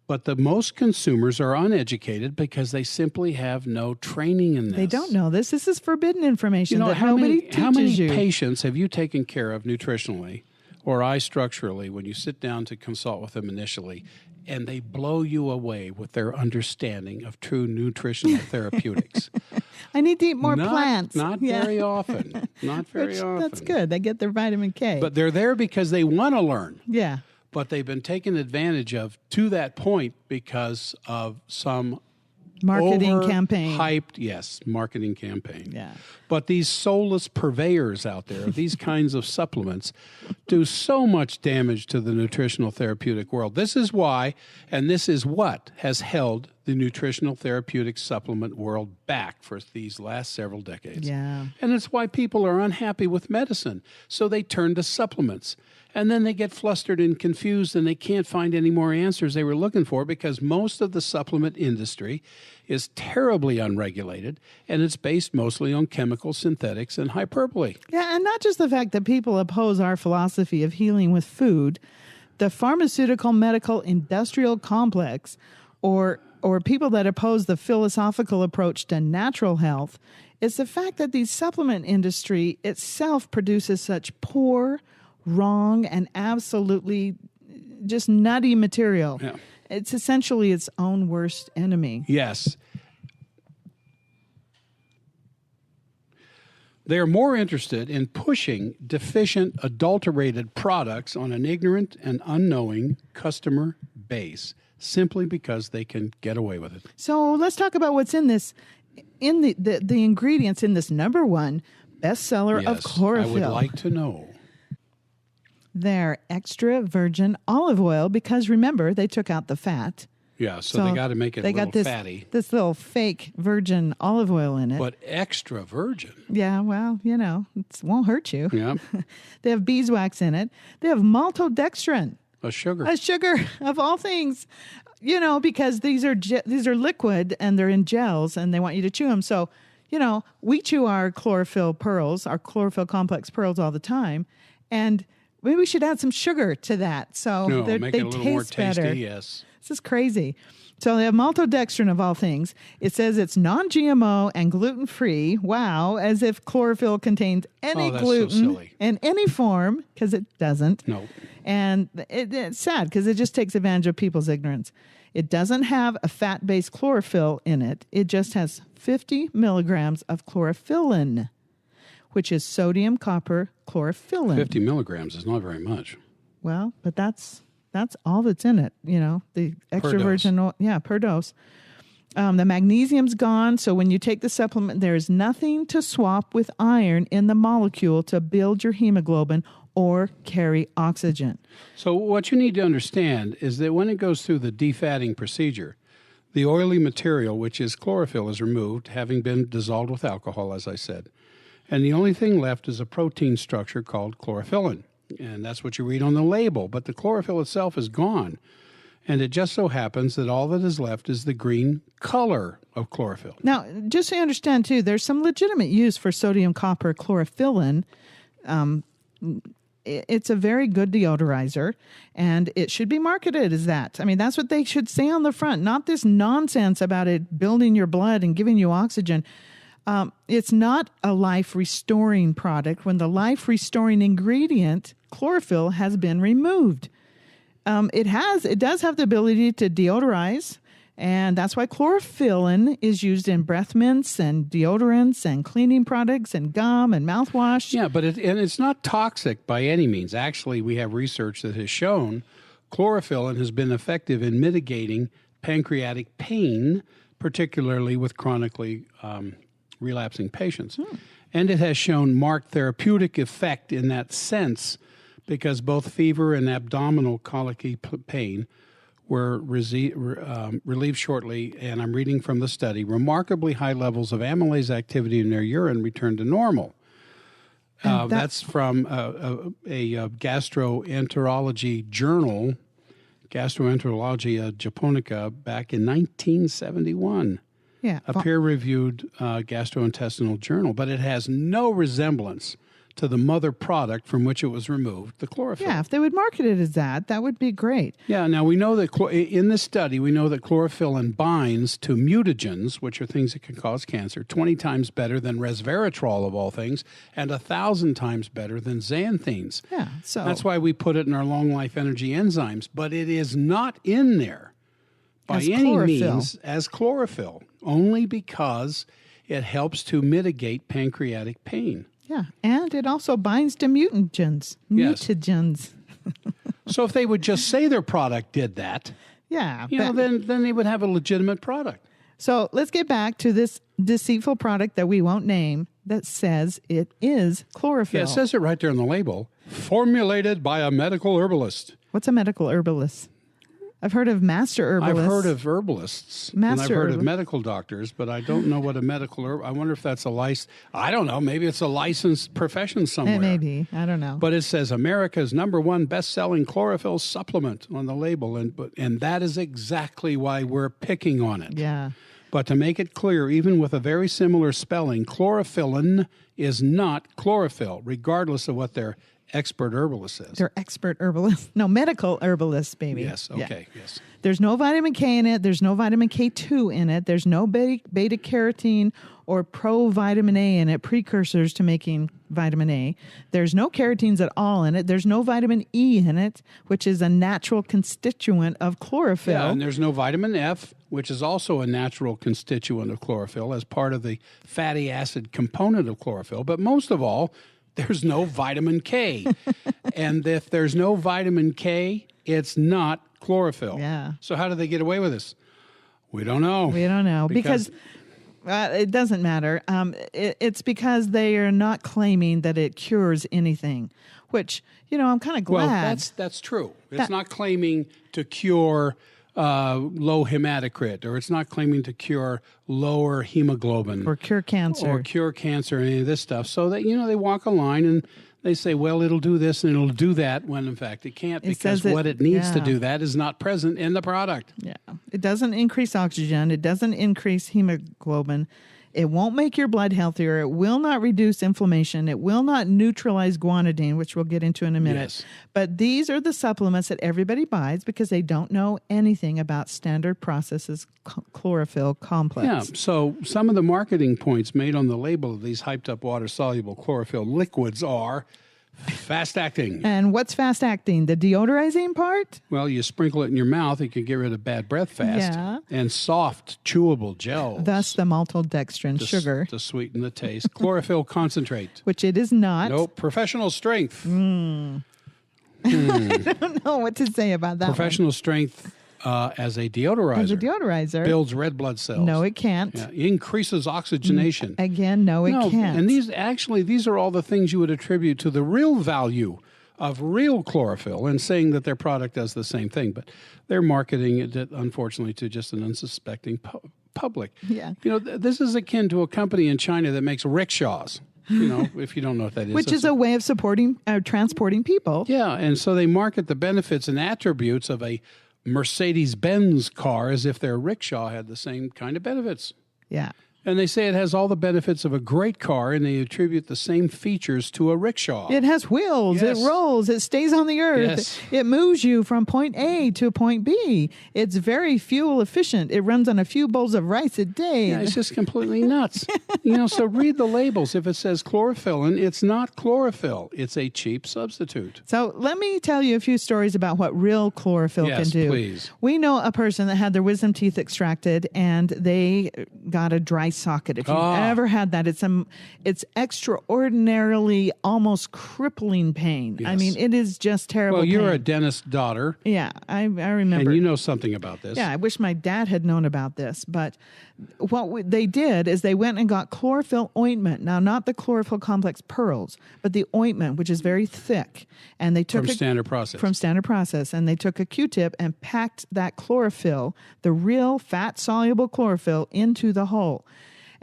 but the most consumers are uneducated because they simply have no training in this. They don't know this. This is forbidden information that how nobody many, teaches how many you. patients have you taken care of nutritionally or eye structurally when you sit down to consult with them initially, and they blow you away with their understanding of true nutritional therapeutics? I need to eat more plants. Not very often. Not very often. That's good. They get their vitamin K. But they're there because they want to learn. Yeah. But they've been taken advantage of to that point because of some marketing campaign. Hyped, marketing campaign. Yeah. But these soulless purveyors out there, these kinds of supplements, do so much damage to the nutritional therapeutic world. This is why, and this is what has held the nutritional therapeutic supplement world back for these last several decades. Yeah. And it's why people are unhappy with medicine. So they turn to supplements. And then they get flustered and confused and they can't find any more answers they were looking for because most of the supplement industry is terribly unregulated and it's based mostly on chemical synthetics and hyperbole. Yeah, and not just the fact that people oppose our philosophy of healing with food, the pharmaceutical, medical, industrial complex, or people that oppose the philosophical approach to natural health, it's the fact that the supplement industry itself produces such poor, wrong, and absolutely just nutty material. Yeah. It's essentially its own worst enemy. Yes. They're more interested in pushing deficient, adulterated products on an ignorant and unknowing customer base simply because they can get away with it. So let's talk about what's in this, in the ingredients in this number one bestseller of chlorophyll. I would like to know. They're extra virgin olive oil because, remember, they took out the fat. Yeah, so they got to make it a little fatty. This little fake virgin olive oil in it. But extra virgin. Yeah, well, it won't hurt you. Yeah. They have beeswax in it. They have maltodextrin. A sugar. A sugar, of all things. Because these are liquid and they're in gels and they want you to chew them. So, we chew our chlorophyll pearls, our chlorophyll complex pearls all the time. And maybe we should add some sugar to that. So make they it a little taste more tasty, better. yes. This is crazy. So they have maltodextrin of all things. It says it's non-GMO and gluten-free. Wow, as if chlorophyll contains any gluten in any form, because it doesn't. No. And it's sad because it just takes advantage of people's ignorance. It doesn't have a fat-based chlorophyll in it. It just has 50 milligrams of chlorophyllin, which is sodium copper chlorophyllin. 50 milligrams is not very much. Well, but that's all that's in it, the extra virgin oil, per dose. The magnesium's gone, so when you take the supplement, there's nothing to swap with iron in the molecule to build your hemoglobin or carry oxygen. So what you need to understand is that when it goes through the defatting procedure, the oily material, which is chlorophyll, is removed, having been dissolved with alcohol, as I said. And the only thing left is a protein structure called chlorophyllin. And that's what you read on the label. But the chlorophyll itself is gone. And it just so happens that all that is left is the green color of chlorophyll. Now, just so you understand, too, there's some legitimate use for sodium copper chlorophyllin. It's a very good deodorizer, and it should be marketed as that. I mean, that's what they should say on the front, not this nonsense about it building your blood and giving you oxygen. It's not a life-restoring product when the life-restoring ingredient, chlorophyll, has been removed. It does have the ability to deodorize, and that's why chlorophyllin is used in breath mints and deodorants and cleaning products and gum and mouthwash. Yeah, but it's not toxic by any means. Actually, we have research that has shown chlorophyllin has been effective in mitigating pancreatic pain, particularly with chronically relapsing patients. And it has shown marked therapeutic effect in that sense because both fever and abdominal colicky pain were relieved shortly, and I'm reading from the study, remarkably high levels of amylase activity in their urine returned to normal. That's from a gastroenterology journal, Gastroenterologia Japonica, back in 1971. Yeah. A peer-reviewed gastrointestinal journal, but it has no resemblance to the mother product from which it was removed, the chlorophyll. Yeah, if they would market it as that would be great. Yeah, now we know that in this study, we know that chlorophyllin binds to mutagens, which are things that can cause cancer, 20 times better than resveratrol of all things, and 1,000 times better than xanthines. Yeah, so that's why we put it in our long life energy enzymes, but it is not in there by any means as chlorophyll, only because it helps to mitigate pancreatic pain. Yeah, and it also binds to mutagens. Yes. Mutagens. So if they would just say their product did that, yeah, then they would have a legitimate product. So let's get back to this deceitful product that we won't name that says it is chlorophyll. Yeah, it says it right there on the label. Formulated by a medical herbalist. What's a medical herbalist? I've heard of master herbalists. I've heard of herbalists. And I've heard of medical doctors, but I don't know what a medical herb. I wonder if that's a license. I don't know. Maybe it's a licensed profession somewhere. Maybe. I don't know. But it says America's #1 best-selling chlorophyll supplement on the label, and that is exactly why we're picking on it. Yeah. But to make it clear, even with a very similar spelling, chlorophyllin is not chlorophyll, regardless of what their expert herbalist says. They're expert herbalists. No, medical herbalists, baby. Yes, okay, yes. There's no vitamin K in it. There's no vitamin K2 in it. There's no beta carotene or provitamin A in it, precursors to making vitamin A. There's no carotenes at all in it. There's no vitamin E in it, which is a natural constituent of chlorophyll. Yeah, and there's no vitamin F, which is also a natural constituent of chlorophyll as part of the fatty acid component of chlorophyll. But most of all, there's no vitamin K. And if there's no vitamin K, it's not chlorophyll. Yeah. So how do they get away with this? We don't know. We don't know because it doesn't matter. It's because they are not claiming that it cures anything, which, I'm kind of glad. Well, that's true. It's not claiming to cure low hematocrit, or it's not claiming to cure lower hemoglobin Or cure cancer. or any of this stuff. So that, they walk a line and they say, well, it'll do this and it'll do that, when in fact it can't, because what it needs to do that is not present in the product. Yeah. It doesn't increase oxygen. It doesn't increase hemoglobin. It won't make your blood healthier. It will not reduce inflammation. It will not neutralize guanidine, which we'll get into in a minute. Yes. But these are the supplements that everybody buys because they don't know anything about Standard Process's chlorophyll complex. Yeah, so some of the marketing points made on the label of these hyped-up water-soluble chlorophyll liquids are fast-acting. And what's fast-acting? The deodorizing part? Well, you sprinkle it in your mouth, it can get rid of bad breath fast. Yeah. And soft, chewable gels. Thus the maltodextrin sugar. To sweeten the taste. Chlorophyll concentrate. Which it is not. Nope. Professional strength. I don't know what to say about that Professional strength as a deodorizer. As a deodorizer. Builds red blood cells. No, it can't. Yeah. Increases oxygenation. Again, no, it can't. And these are all the things you would attribute to the real value of real chlorophyll, and saying that their product does the same thing. But they're marketing it, unfortunately, to just an unsuspecting public. Yeah. This is akin to a company in China that makes rickshaws. If you don't know what that is. Which is a way of transporting people. Yeah, and so they market the benefits and attributes of a Mercedes-Benz car as if their rickshaw had the same kind of benefits. Yeah. And they say it has all the benefits of a great car, and they attribute the same features to a rickshaw. It has wheels. Yes. It rolls. It stays on the earth. Yes. It moves you from point A to point B. It's very fuel efficient. It runs on a few bowls of rice a day. Yeah, it's just completely nuts. So read the labels. If it says chlorophyllin, it's not chlorophyll. It's a cheap substitute. So let me tell you a few stories about what real chlorophyll can do. Yes, please. We know a person that had their wisdom teeth extracted, and they got a dry socket. If you've ever had that, it's extraordinarily, almost crippling pain. Yes. I mean, it is just terrible. Well, you're pain. a dentist's daughter. Yeah, I remember. And you know something about this. Yeah, I wish my dad had known about this. But what they did is they went and got chlorophyll ointment. Now, not the chlorophyll complex pearls, but the ointment, which is very thick. And they took From Standard Process. From Standard Process. And they took a Q-tip and packed that chlorophyll, the real fat-soluble chlorophyll, into the hole.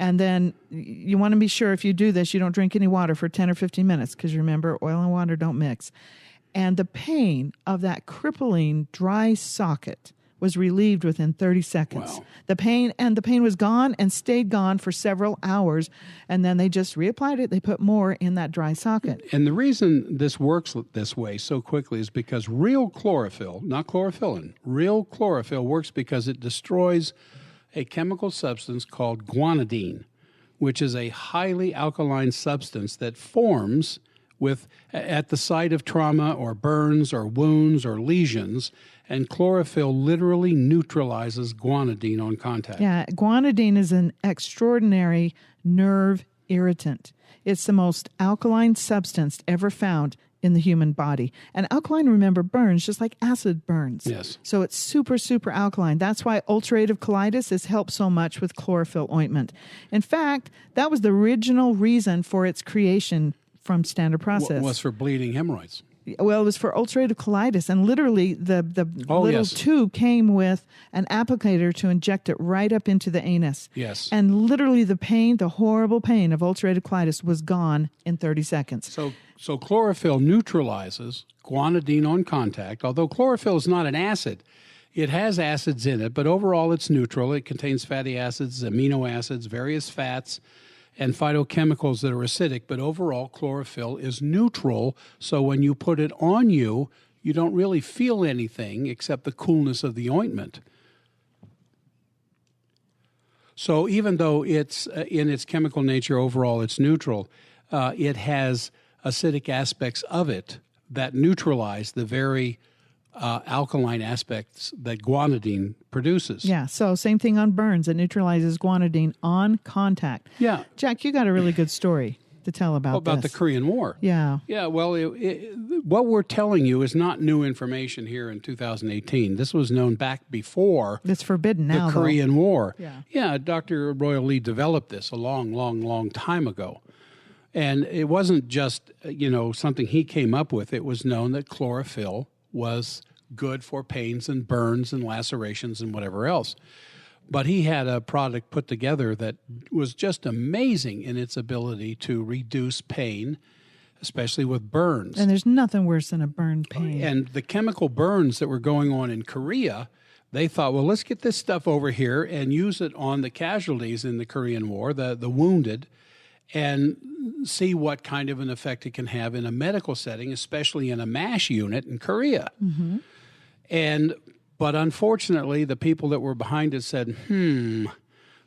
And then you want to be sure if you do this, you don't drink any water for 10 or 15 minutes, because remember, oil and water don't mix. And the pain of that crippling dry socket was relieved within 30 seconds. Wow. The pain was gone and stayed gone for several hours. And then they just reapplied it. They put more in that dry socket. And the reason this works this way so quickly is because real chlorophyll, not chlorophyllin, real chlorophyll works because it destroys a chemical substance called guanidine, which is a highly alkaline substance that forms at the site of trauma or burns or wounds or lesions, and chlorophyll literally neutralizes guanidine on contact. Yeah, guanidine is an extraordinary nerve irritant. It's the most alkaline substance ever found in the human body. And alkaline, remember, burns just like acid burns. Yes. So it's super, super alkaline. That's why ulcerative colitis has helped so much with chlorophyll ointment. In fact, that was the original reason for its creation from Standard Process. Was for bleeding hemorrhoids. Well, it was for ulcerative colitis, and literally the little tube came with an applicator to inject it right up into the anus. Yes. And literally the horrible pain of ulcerative colitis was gone in 30 seconds. So chlorophyll neutralizes guanidine on contact. Although chlorophyll is not an acid, it has acids in it, but overall it's neutral. It contains fatty acids, amino acids, various fats, and phytochemicals that are acidic, but overall chlorophyll is neutral, so when you put it on you, you don't really feel anything except the coolness of the ointment. So even though it's in its chemical nature overall it's neutral, it has acidic aspects of it that neutralize the very alkaline aspects that guanidine produces. Yeah, so same thing on burns. It neutralizes guanidine on contact. Yeah. Jack, you got a really good story to tell about the this. Korean War. Yeah. Yeah, well, what we're telling you is not new information here in 2018. This was known back before It's forbidden now, the Korean War. Yeah. Dr. Royal Lee developed this a long, long, long time ago. And it wasn't just, something he came up with. It was known that chlorophyll was good for pains and burns and lacerations and whatever else. But he had a product put together that was just amazing in its ability to reduce pain, especially with burns. And there's nothing worse than a burn pain. And the chemical burns that were going on in Korea, they thought, well, let's get this stuff over here and use it on the casualties in the Korean War, the wounded, and see what kind of an effect it can have in a medical setting, especially in a MASH unit in Korea. But unfortunately, the people that were behind it said,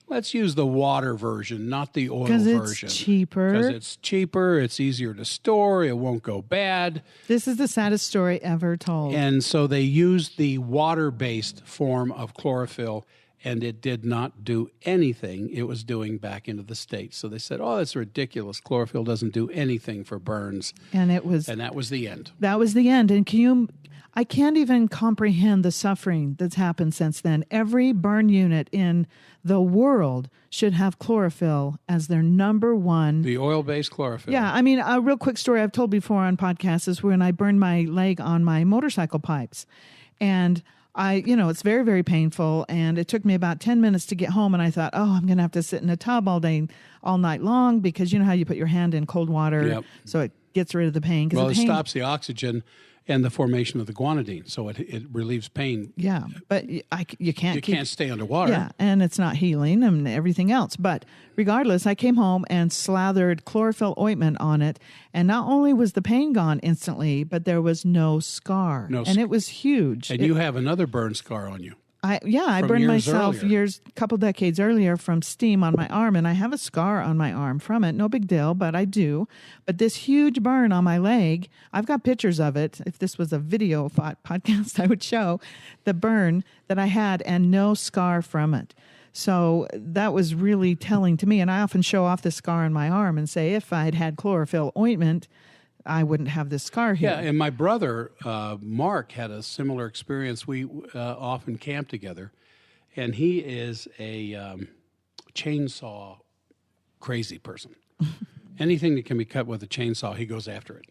let's use the water version, not the oil version. Because it's cheaper. Because it's cheaper, it's easier to store, it won't go bad. This is the saddest story ever told. And so they used the water-based form of chlorophyll, and it did not do anything it was doing back into the States. So they said, oh, that's ridiculous. Chlorophyll doesn't do anything for burns. And that was the end. That was the end. And I can't even comprehend the suffering that's happened since then. Every burn unit in the world should have chlorophyll as their number one. The oil-based chlorophyll. Yeah, I mean, a real quick story I've told before on podcasts is when I burned my leg on my motorcycle pipes. And it's very, very painful. And it took me about 10 minutes to get home. And I thought, oh, I'm going to have to sit in a tub all night long, because you know how you put your hand in cold water so it gets rid of the pain. Well, it stops the oxygen and the formation of the guanidine, so it relieves pain. Yeah, but you can't stay underwater. Yeah, and it's not healing and everything else. But regardless, I came home and slathered chlorophyll ointment on it, and not only was the pain gone instantly, but there was no scar, and it was huge. And you have another burn scar on you. I burned myself a couple decades earlier from steam on my arm, and I have a scar on my arm from it. No big deal, but I do. But this huge burn on my leg, I've got pictures of it. If this was a video podcast, I would show the burn that I had and no scar from it. So that was really telling to me. And I often show off the scar on my arm and say, if I'd had chlorophyll ointment, I wouldn't have this scar here. Yeah, and my brother, Mark, had a similar experience. We often camp together, and he is a chainsaw crazy person. Anything that can be cut with a chainsaw, he goes after it.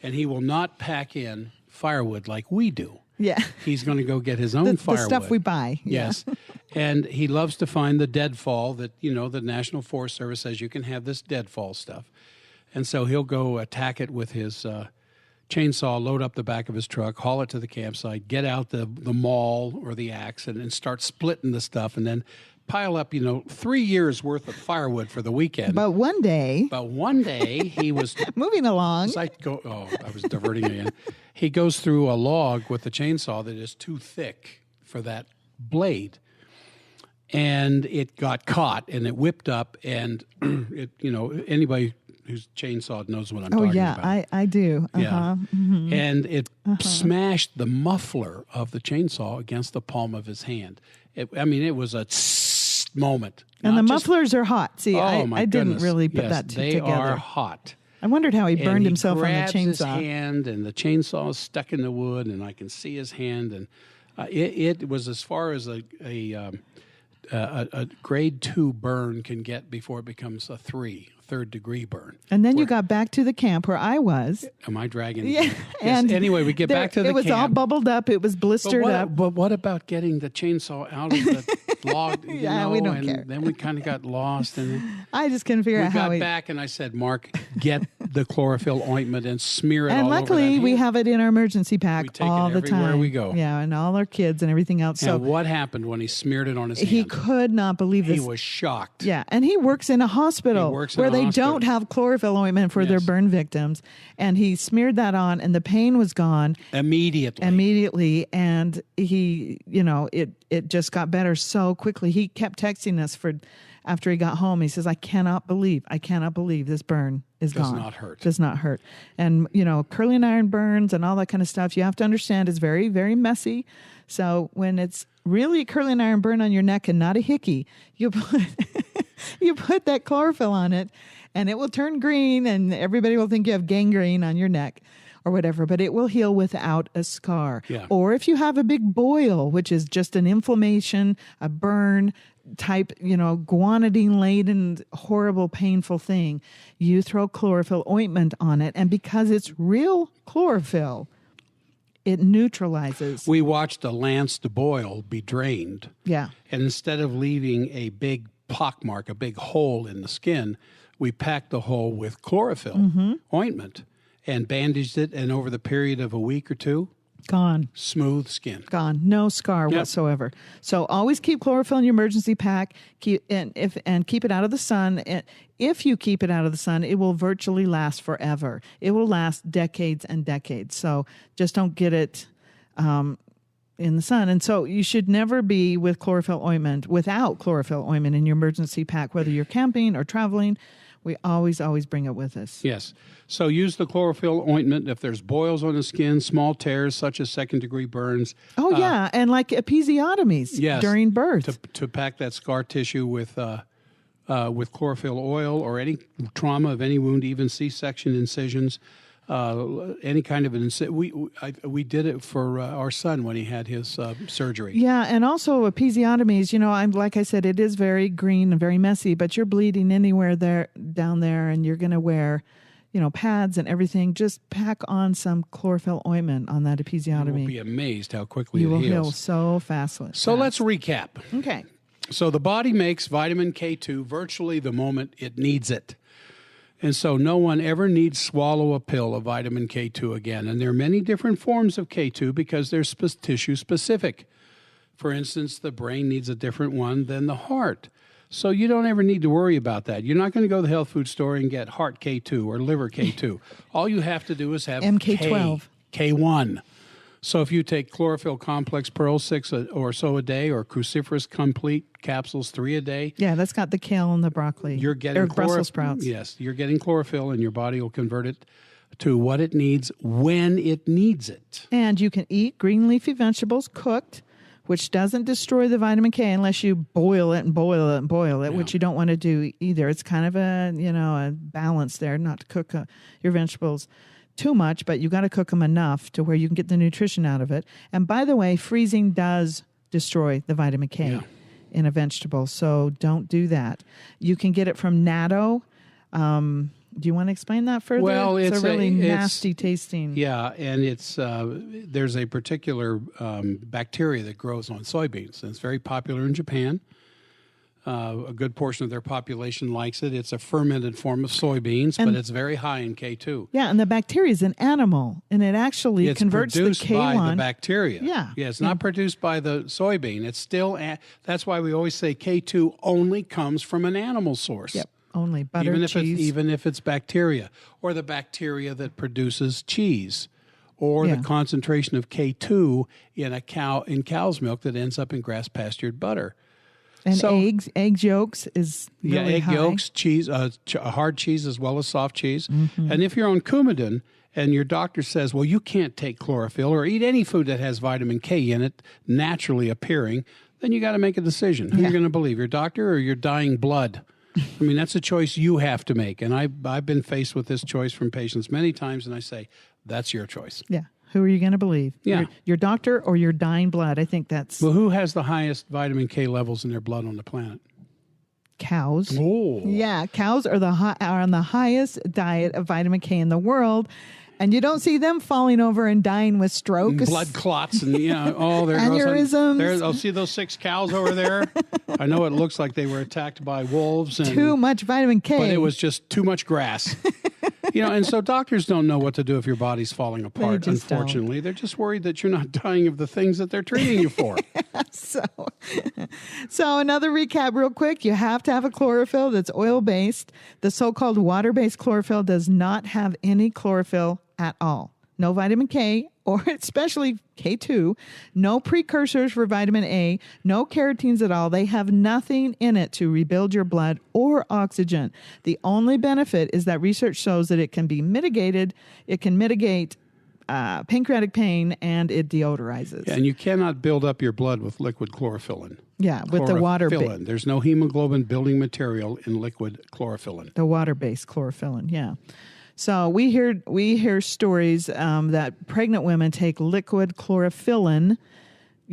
And he will not pack in firewood like we do. Yeah. He's going to go get his own firewood. The stuff we buy. Yes. And he loves to find the deadfall that, the National Forest Service says you can have this deadfall stuff. And so he'll go attack it with his chainsaw, load up the back of his truck, haul it to the campsite, get out the maul or the axe, and start splitting the stuff, and then pile up, 3 years worth of firewood for the weekend. But one day he was moving along. I was diverting again. He goes through a log with the chainsaw that is too thick for that blade. And it got caught, and it whipped up, and anybody who's chainsawed knows what I'm talking about. Oh, yeah, I do. Uh-huh. Yeah. Mm-hmm. And it smashed the muffler of the chainsaw against the palm of his hand. It was a moment. And the mufflers are hot. See, I my didn't goodness. really put that they together. They are hot. I wondered how he burned himself on the chainsaw. He grabs his hand, and the chainsaw is stuck in the wood, and I can see his hand. And it was as far as a grade 2 burn can get before it becomes a third-degree burn. And then you got back to the camp where I was. Am I dragging? Yeah. Yes. And anyway, we get back to the camp. It was all bubbled up. It was blistered up. But what about getting the chainsaw out of the log? We don't care. Then we kind of got lost. And I just couldn't figure out how we got back, and I said, Mark, get the chlorophyll ointment and smear it all over that hand. And luckily, we have it in our emergency pack all the time. Everywhere we go. Yeah, and all our kids and everything else. And what happened when he smeared it on his hand? He could not believe this. He was shocked. Yeah, and he works in a hospital where they don't have chlorophyll ointment for their burn victims. And he smeared that on, and the pain was gone. Immediately. And he, it just got better so quickly. He kept texting us after he got home. He says, I cannot believe this burn is gone. Does not hurt. And, curling iron burns and all that kind of stuff, you have to understand is very, very messy. So when it's really a curling iron burn on your neck and not a hickey, you put that chlorophyll on it, and it will turn green, and everybody will think you have gangrene on your neck or whatever, but it will heal without a scar. Yeah. Or if you have a big boil, which is just an inflammation, a burn type, guanidine-laden, horrible, painful thing, you throw chlorophyll ointment on it, and because it's real chlorophyll, it neutralizes. We watched a lanced boil be drained. Yeah. And instead of leaving a big pockmark, a big hole in the skin, we packed the hole with chlorophyll ointment and bandaged it. And over the period of a week or two, Gone. smooth skin. Gone. No scar whatsoever. So always keep chlorophyll in your emergency pack. Keep it out of the sun. If you keep it out of the sun, it will virtually last forever. It will last decades and decades. So just don't get it in the sun. And so you should never be without chlorophyll ointment in your emergency pack, whether you're camping or traveling. We always bring it with us. Yes. So use the chlorophyll ointment if there's boils on the skin, small tears such as second-degree burns. Oh, yeah. And like episiotomies during birth. To pack that scar tissue with chlorophyll oil, or any trauma of any wound, even C-section incisions, any kind of an we did it for our son when he had his surgery. Yeah, and also episiotomies. Like I said, it is very green and very messy, but you're bleeding anywhere down there, and you're going to wear, pads and everything. Just pack on some chlorophyll ointment on that episiotomy. You will be amazed how quickly it heals. You will heal so fast. So let's recap. Okay. So the body makes vitamin K2 virtually the moment it needs it. And so no one ever needs swallow a pill of vitamin K2 again. And there are many different forms of K2 because they're tissue specific. For instance, the brain needs a different one than the heart. So you don't ever need to worry about that. You're not going to go to the health food store and get heart K2 or liver K2. All you have to do is have MK12. K1. So if you take chlorophyll complex pearl 6 or so a day, or cruciferous complete capsules 3 a day. Yeah, that's got the kale and the broccoli. You're getting Brussels sprouts. Yes, you're getting chlorophyll, and your body will convert it to what it needs when it needs it. And you can eat green leafy vegetables cooked, which doesn't destroy the vitamin K unless you boil it, which you don't want to do either. It's kind of a balance there, not to cook your vegetables too much, but you got to cook them enough to where you can get the nutrition out of it. And by the way, freezing does destroy the vitamin K in a vegetable, so don't do that. You can get it from natto. Do you want to explain that further? Well, it's a really nasty tasting. Yeah, and it's there's a particular bacteria that grows on soybeans, and it's very popular in Japan. A good portion of their population likes it. It's a fermented form of soybeans, but it's very high in K2. Yeah, and the bacteria is an animal, and it actually converts the K1. It's produced by the bacteria. Yeah. Yeah, it's not produced by the soybean. It's still, that's why we always say K2 only comes from an animal source. Yep, only butter, cheese. Even if it's bacteria, or the bacteria that produces cheese, or the concentration of K2 in cow's milk that ends up in grass-pastured butter. And egg yolks is really egg high. yolks, cheese, hard cheese as well as soft cheese. Mm-hmm. And if you're on Coumadin and your doctor says, well, you can't take chlorophyll or eat any food that has vitamin K in it, naturally appearing, then you got to make a decision. Who you're going to believe, your doctor or your dying blood? I mean, that's a choice you have to make. And I've been faced with this choice from patients many times, and I say, that's your choice. Yeah. Who are you going to believe? Yeah. Your doctor or your dying blood? I think that's... Well, who has the highest vitamin K levels in their blood on the planet? Cows. Oh. Yeah, cows are on the highest diet of vitamin K in the world. And you don't see them falling over and dying with strokes. Blood clots and, there aneurysms. Goes. I'll see those 6 cows over there. I know it looks like they were attacked by wolves. And, too much vitamin K. But it was just too much grass. And so doctors don't know what to do if your body's falling apart, unfortunately. They're just worried that you're not dying of the things that they're treating you for. So another recap real quick. You have to have a chlorophyll that's oil-based. The so-called water-based chlorophyll does not have any chlorophyll at all. No vitamin K, or especially K2, no precursors for vitamin A, no carotenes at all. They have nothing in it to rebuild your blood or oxygen. The only benefit is that research shows that it can be mitigated. It can mitigate pancreatic pain, and it deodorizes. Yeah, and you cannot build up your blood with liquid chlorophyllin. Yeah, with the water. There's no hemoglobin building material in liquid chlorophyllin. The water-based chlorophyllin, yeah. So we hear stories that pregnant women take liquid chlorophyllin,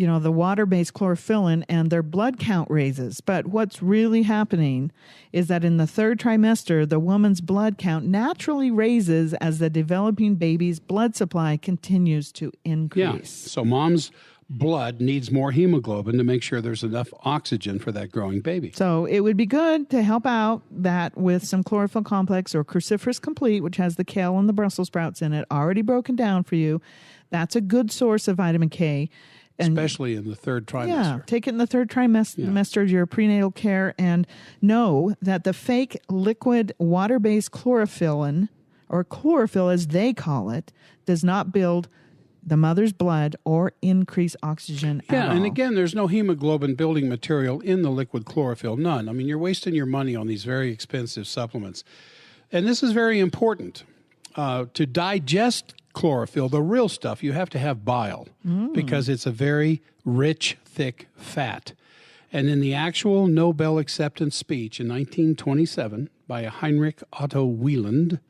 the water-based chlorophyllin, and their blood count raises. But what's really happening is that in the third trimester, the woman's blood count naturally raises as the developing baby's blood supply continues to increase. Yeah. So mom's blood needs more hemoglobin to make sure there's enough oxygen for that growing baby. So it would be good to help out that with some chlorophyll complex or cruciferous complete, which has the kale and the Brussels sprouts in it, already broken down for you. That's a good source of vitamin K. Especially in the third trimester. Yeah, take it in the third trimester of your prenatal care, and know that the fake liquid water-based chlorophyllin, or chlorophyll as they call it, does not build the mother's blood or increase oxygen at all. Yeah, and again, there's no hemoglobin building material in the liquid chlorophyll, none. I mean, you're wasting your money on these very expensive supplements. And this is very important. To digest chlorophyll, the real stuff, you have to have bile because it's a very rich, thick fat. And in the actual Nobel acceptance speech in 1927 by Heinrich Otto Wieland,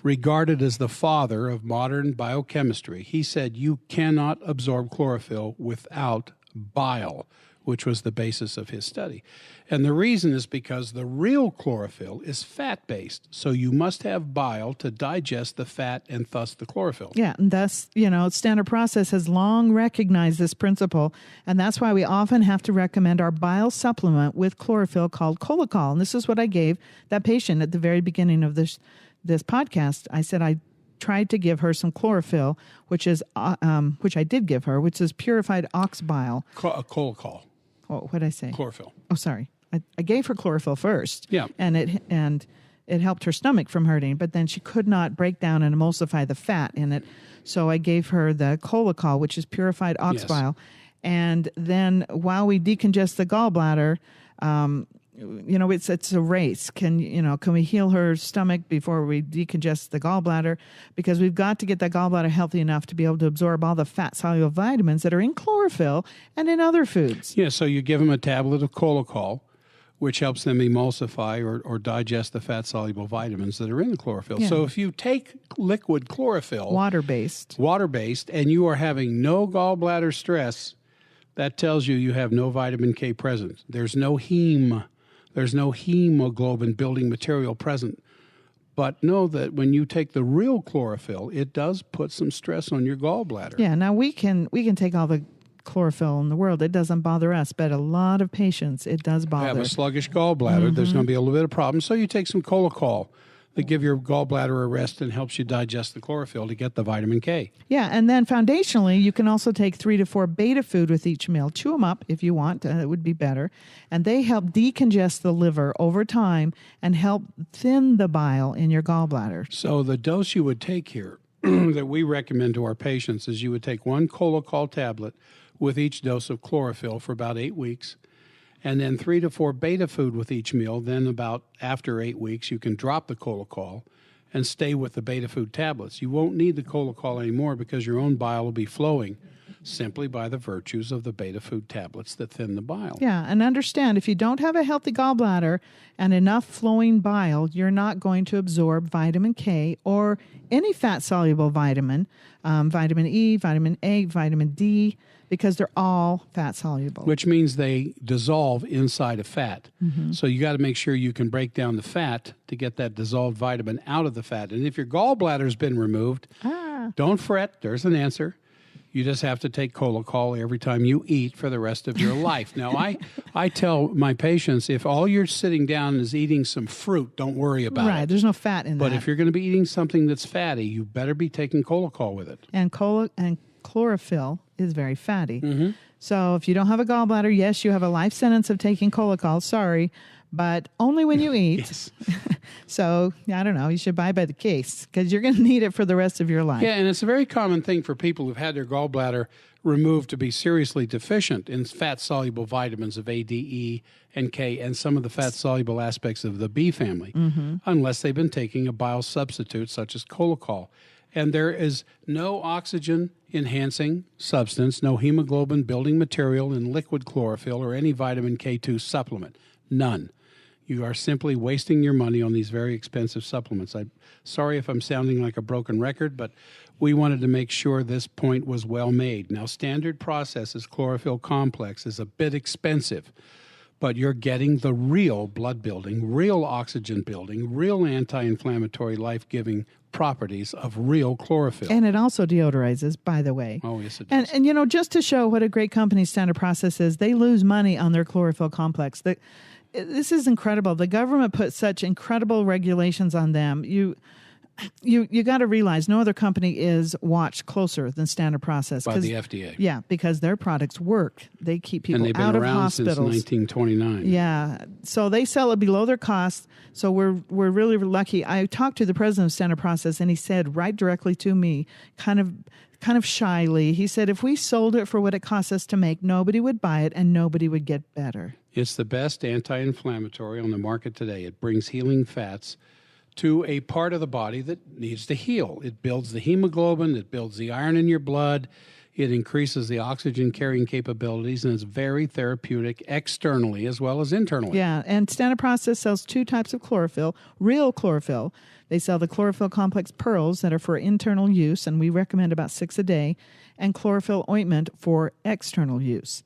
regarded as the father of modern biochemistry, he said, you cannot absorb chlorophyll without bile, which was the basis of his study. And the reason is because the real chlorophyll is fat-based, so you must have bile to digest the fat and thus the chlorophyll. Yeah, and thus, Standard Process has long recognized this principle, and that's why we often have to recommend our bile supplement with chlorophyll called Cholophyll. And this is what I gave that patient at the very beginning of this podcast. I said I tried to give her some chlorophyll, which I did give her, which is purified ox bile. Cholophyll. Oh, what did I say? Chlorophyll. Oh, sorry. I gave her chlorophyll first. Yeah. And it helped her stomach from hurting, but then she could not break down and emulsify the fat in it. So I gave her the Cholophyll, which is purified ox bile. And then while we decongest the gallbladder, it's a race. Can we heal her stomach before we decongest the gallbladder? Because we've got to get that gallbladder healthy enough to be able to absorb all the fat-soluble vitamins that are in chlorophyll and in other foods. Yeah, so you give them a tablet of Cholophyll, which helps them emulsify or digest the fat-soluble vitamins that are in the chlorophyll. Yeah. So if you take liquid chlorophyll, water-based, and you are having no gallbladder stress, that tells you have no vitamin K present. There's no hemoglobin building material present. But know that when you take the real chlorophyll, it does put some stress on your gallbladder. Yeah, now we can take all the chlorophyll in the world. It doesn't bother us, but a lot of patients, it does bother. Have a sluggish gallbladder. There's going to be a little bit of problem. So you take some Cholophyll that give your gallbladder a rest and helps you digest the chlorophyll to get the vitamin K. Yeah, and then foundationally, you can also take 3 to 4 beta food with each meal. Chew them up if you want. It would be better. And they help decongest the liver over time and help thin the bile in your gallbladder. So the dose you would take here that we recommend to our patients is you would take 1 Cholophyll tablet with each dose of chlorophyll for about 8 weeks, and then 3 to 4 beta food with each meal. Then about after 8 weeks, you can drop the Cholophyll and stay with the beta food tablets. You won't need the Cholophyll anymore because your own bile will be flowing simply by the virtues of the beta food tablets that thin the bile. Yeah, and understand, if you don't have a healthy gallbladder and enough flowing bile, you're not going to absorb vitamin K or any fat-soluble vitamin, vitamin E, vitamin A, vitamin D, because they're all fat-soluble. Which means they dissolve inside of fat. So you got to make sure you can break down the fat to get that dissolved vitamin out of the fat. And if your gallbladder's been removed, don't fret. There's an answer. You just have to take Cholophyll every time you eat for the rest of your life. Now, I tell my patients, if all you're sitting down is eating some fruit, don't worry about it. Right, there's no fat in that. But if you're going to be eating something that's fatty, you better be taking Cholophyll with it. And chlorophyll is very fatty. So if you don't have a gallbladder, yes, you have a life sentence of taking Cholophyll, sorry, but only when you eat. Yes. So, I don't know, you should buy by the case because you're going to need it for the rest of your life. Yeah, and it's a very common thing for people who've had their gallbladder removed to be seriously deficient in fat-soluble vitamins of A, D, E, and K, and some of the fat-soluble aspects of the B family, unless they've been taking a bile substitute such as Cholophyll. And there is no oxygen-enhancing substance, no hemoglobin-building material in liquid chlorophyll or any vitamin K2 supplement. None. You are simply wasting your money on these very expensive supplements. I'm sorry if I'm sounding like a broken record, but we wanted to make sure this point was well made. Now, Standard Process's chlorophyll complex is a bit expensive, but you're getting the real blood building, real oxygen building, real anti-inflammatory, life-giving properties of real chlorophyll. And it also deodorizes, by the way. Oh, yes, it does. And just to show what a great company Standard Process is, they lose money on their chlorophyll complex. This is incredible. The government put such incredible regulations on them. You got to realize no other company is watched closer than Standard Process. By the FDA. Yeah, because their products work. They keep people And out of hospitals. they've been around since 1929. Yeah, so they sell it below their cost. So we're really lucky. I talked to the president of Standard Process, and he said right directly to me, kind of shyly, he said, if we sold it for what it costs us to make, nobody would buy it and nobody would get better. It's the best anti-inflammatory on the market today. It brings healing fats to a part of the body that needs to heal. It builds the hemoglobin, it builds the iron in your blood, it increases the oxygen carrying capabilities, and it's very therapeutic externally as well as internally. Yeah, and Standard Process sells two types of chlorophyll, real chlorophyll. They sell the chlorophyll complex pearls that are for internal use, and we recommend about 6 a day, and chlorophyll ointment for external use.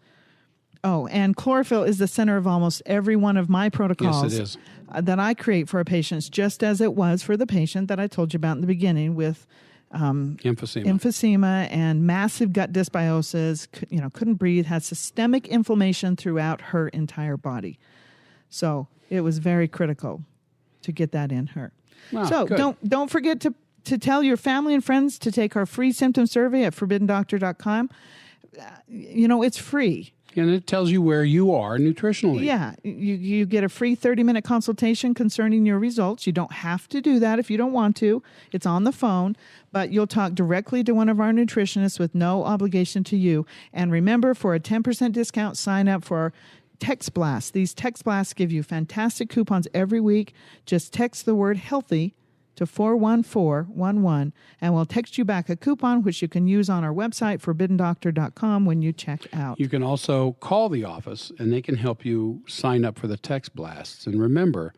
Oh, and chlorophyll is the center of almost every one of my protocols. Yes, it is. That I create for our patients, just as it was for the patient that I told you about in the beginning with emphysema and massive gut dysbiosis, couldn't breathe, had systemic inflammation throughout her entire body. So it was very critical to get that in her. Wow, so good. don't forget to tell your family and friends to take our free symptom survey at forbiddendoctor.com. It's free. And it tells you where you are nutritionally. Yeah, you get a free 30-minute consultation concerning your results. You don't have to do that if you don't want to. It's on the phone, but you'll talk directly to one of our nutritionists with no obligation to you. And remember, for a 10% discount, sign up for our Text Blast. These Text Blasts give you fantastic coupons every week. Just text the word healthy to 41411, and we'll text you back a coupon, which you can use on our website, forbiddendoctor.com, when you check out. You can also call the office, and they can help you sign up for the text blasts. And remember,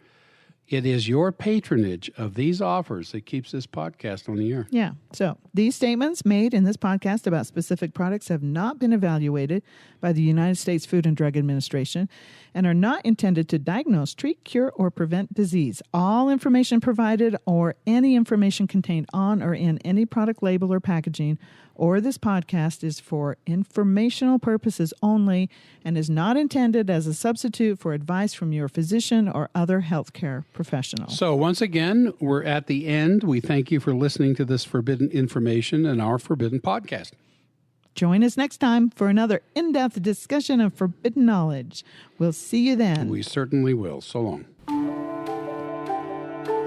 it is your patronage of these offers that keeps this podcast on the air. Yeah. So these statements made in this podcast about specific products have not been evaluated by the United States Food and Drug Administration and are not intended to diagnose, treat, cure, or prevent disease. All information provided or any information contained on or in any product label or packaging or this podcast is for informational purposes only and is not intended as a substitute for advice from your physician or other healthcare professional. So once again, we're at the end. We thank you for listening to this forbidden information and our forbidden podcast. Join us next time for another in-depth discussion of forbidden knowledge. We'll see you then. We certainly will. So long.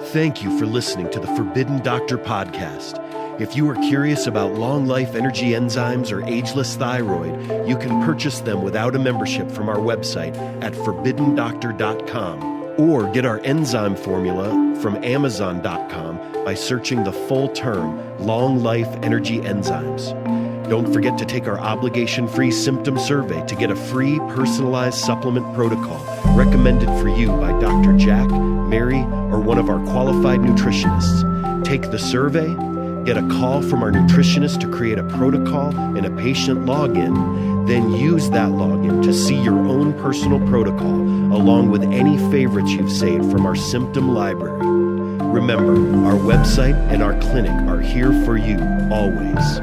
Thank you for listening to the Forbidden Doctor podcast. If you are curious about long life energy enzymes or ageless thyroid, you can purchase them without a membership from our website at forbiddendoctor.com or get our enzyme formula from amazon.com by searching the full term Long Life Energy Enzymes. Don't forget to take our obligation-free symptom survey to get a free personalized supplement protocol recommended for you by Dr. Jack, Mary, or one of our qualified nutritionists. Take the survey, get a call from our nutritionist to create a protocol and a patient login, then use that login to see your own personal protocol along with any favorites you've saved from our symptom library. Remember, our website and our clinic are here for you always.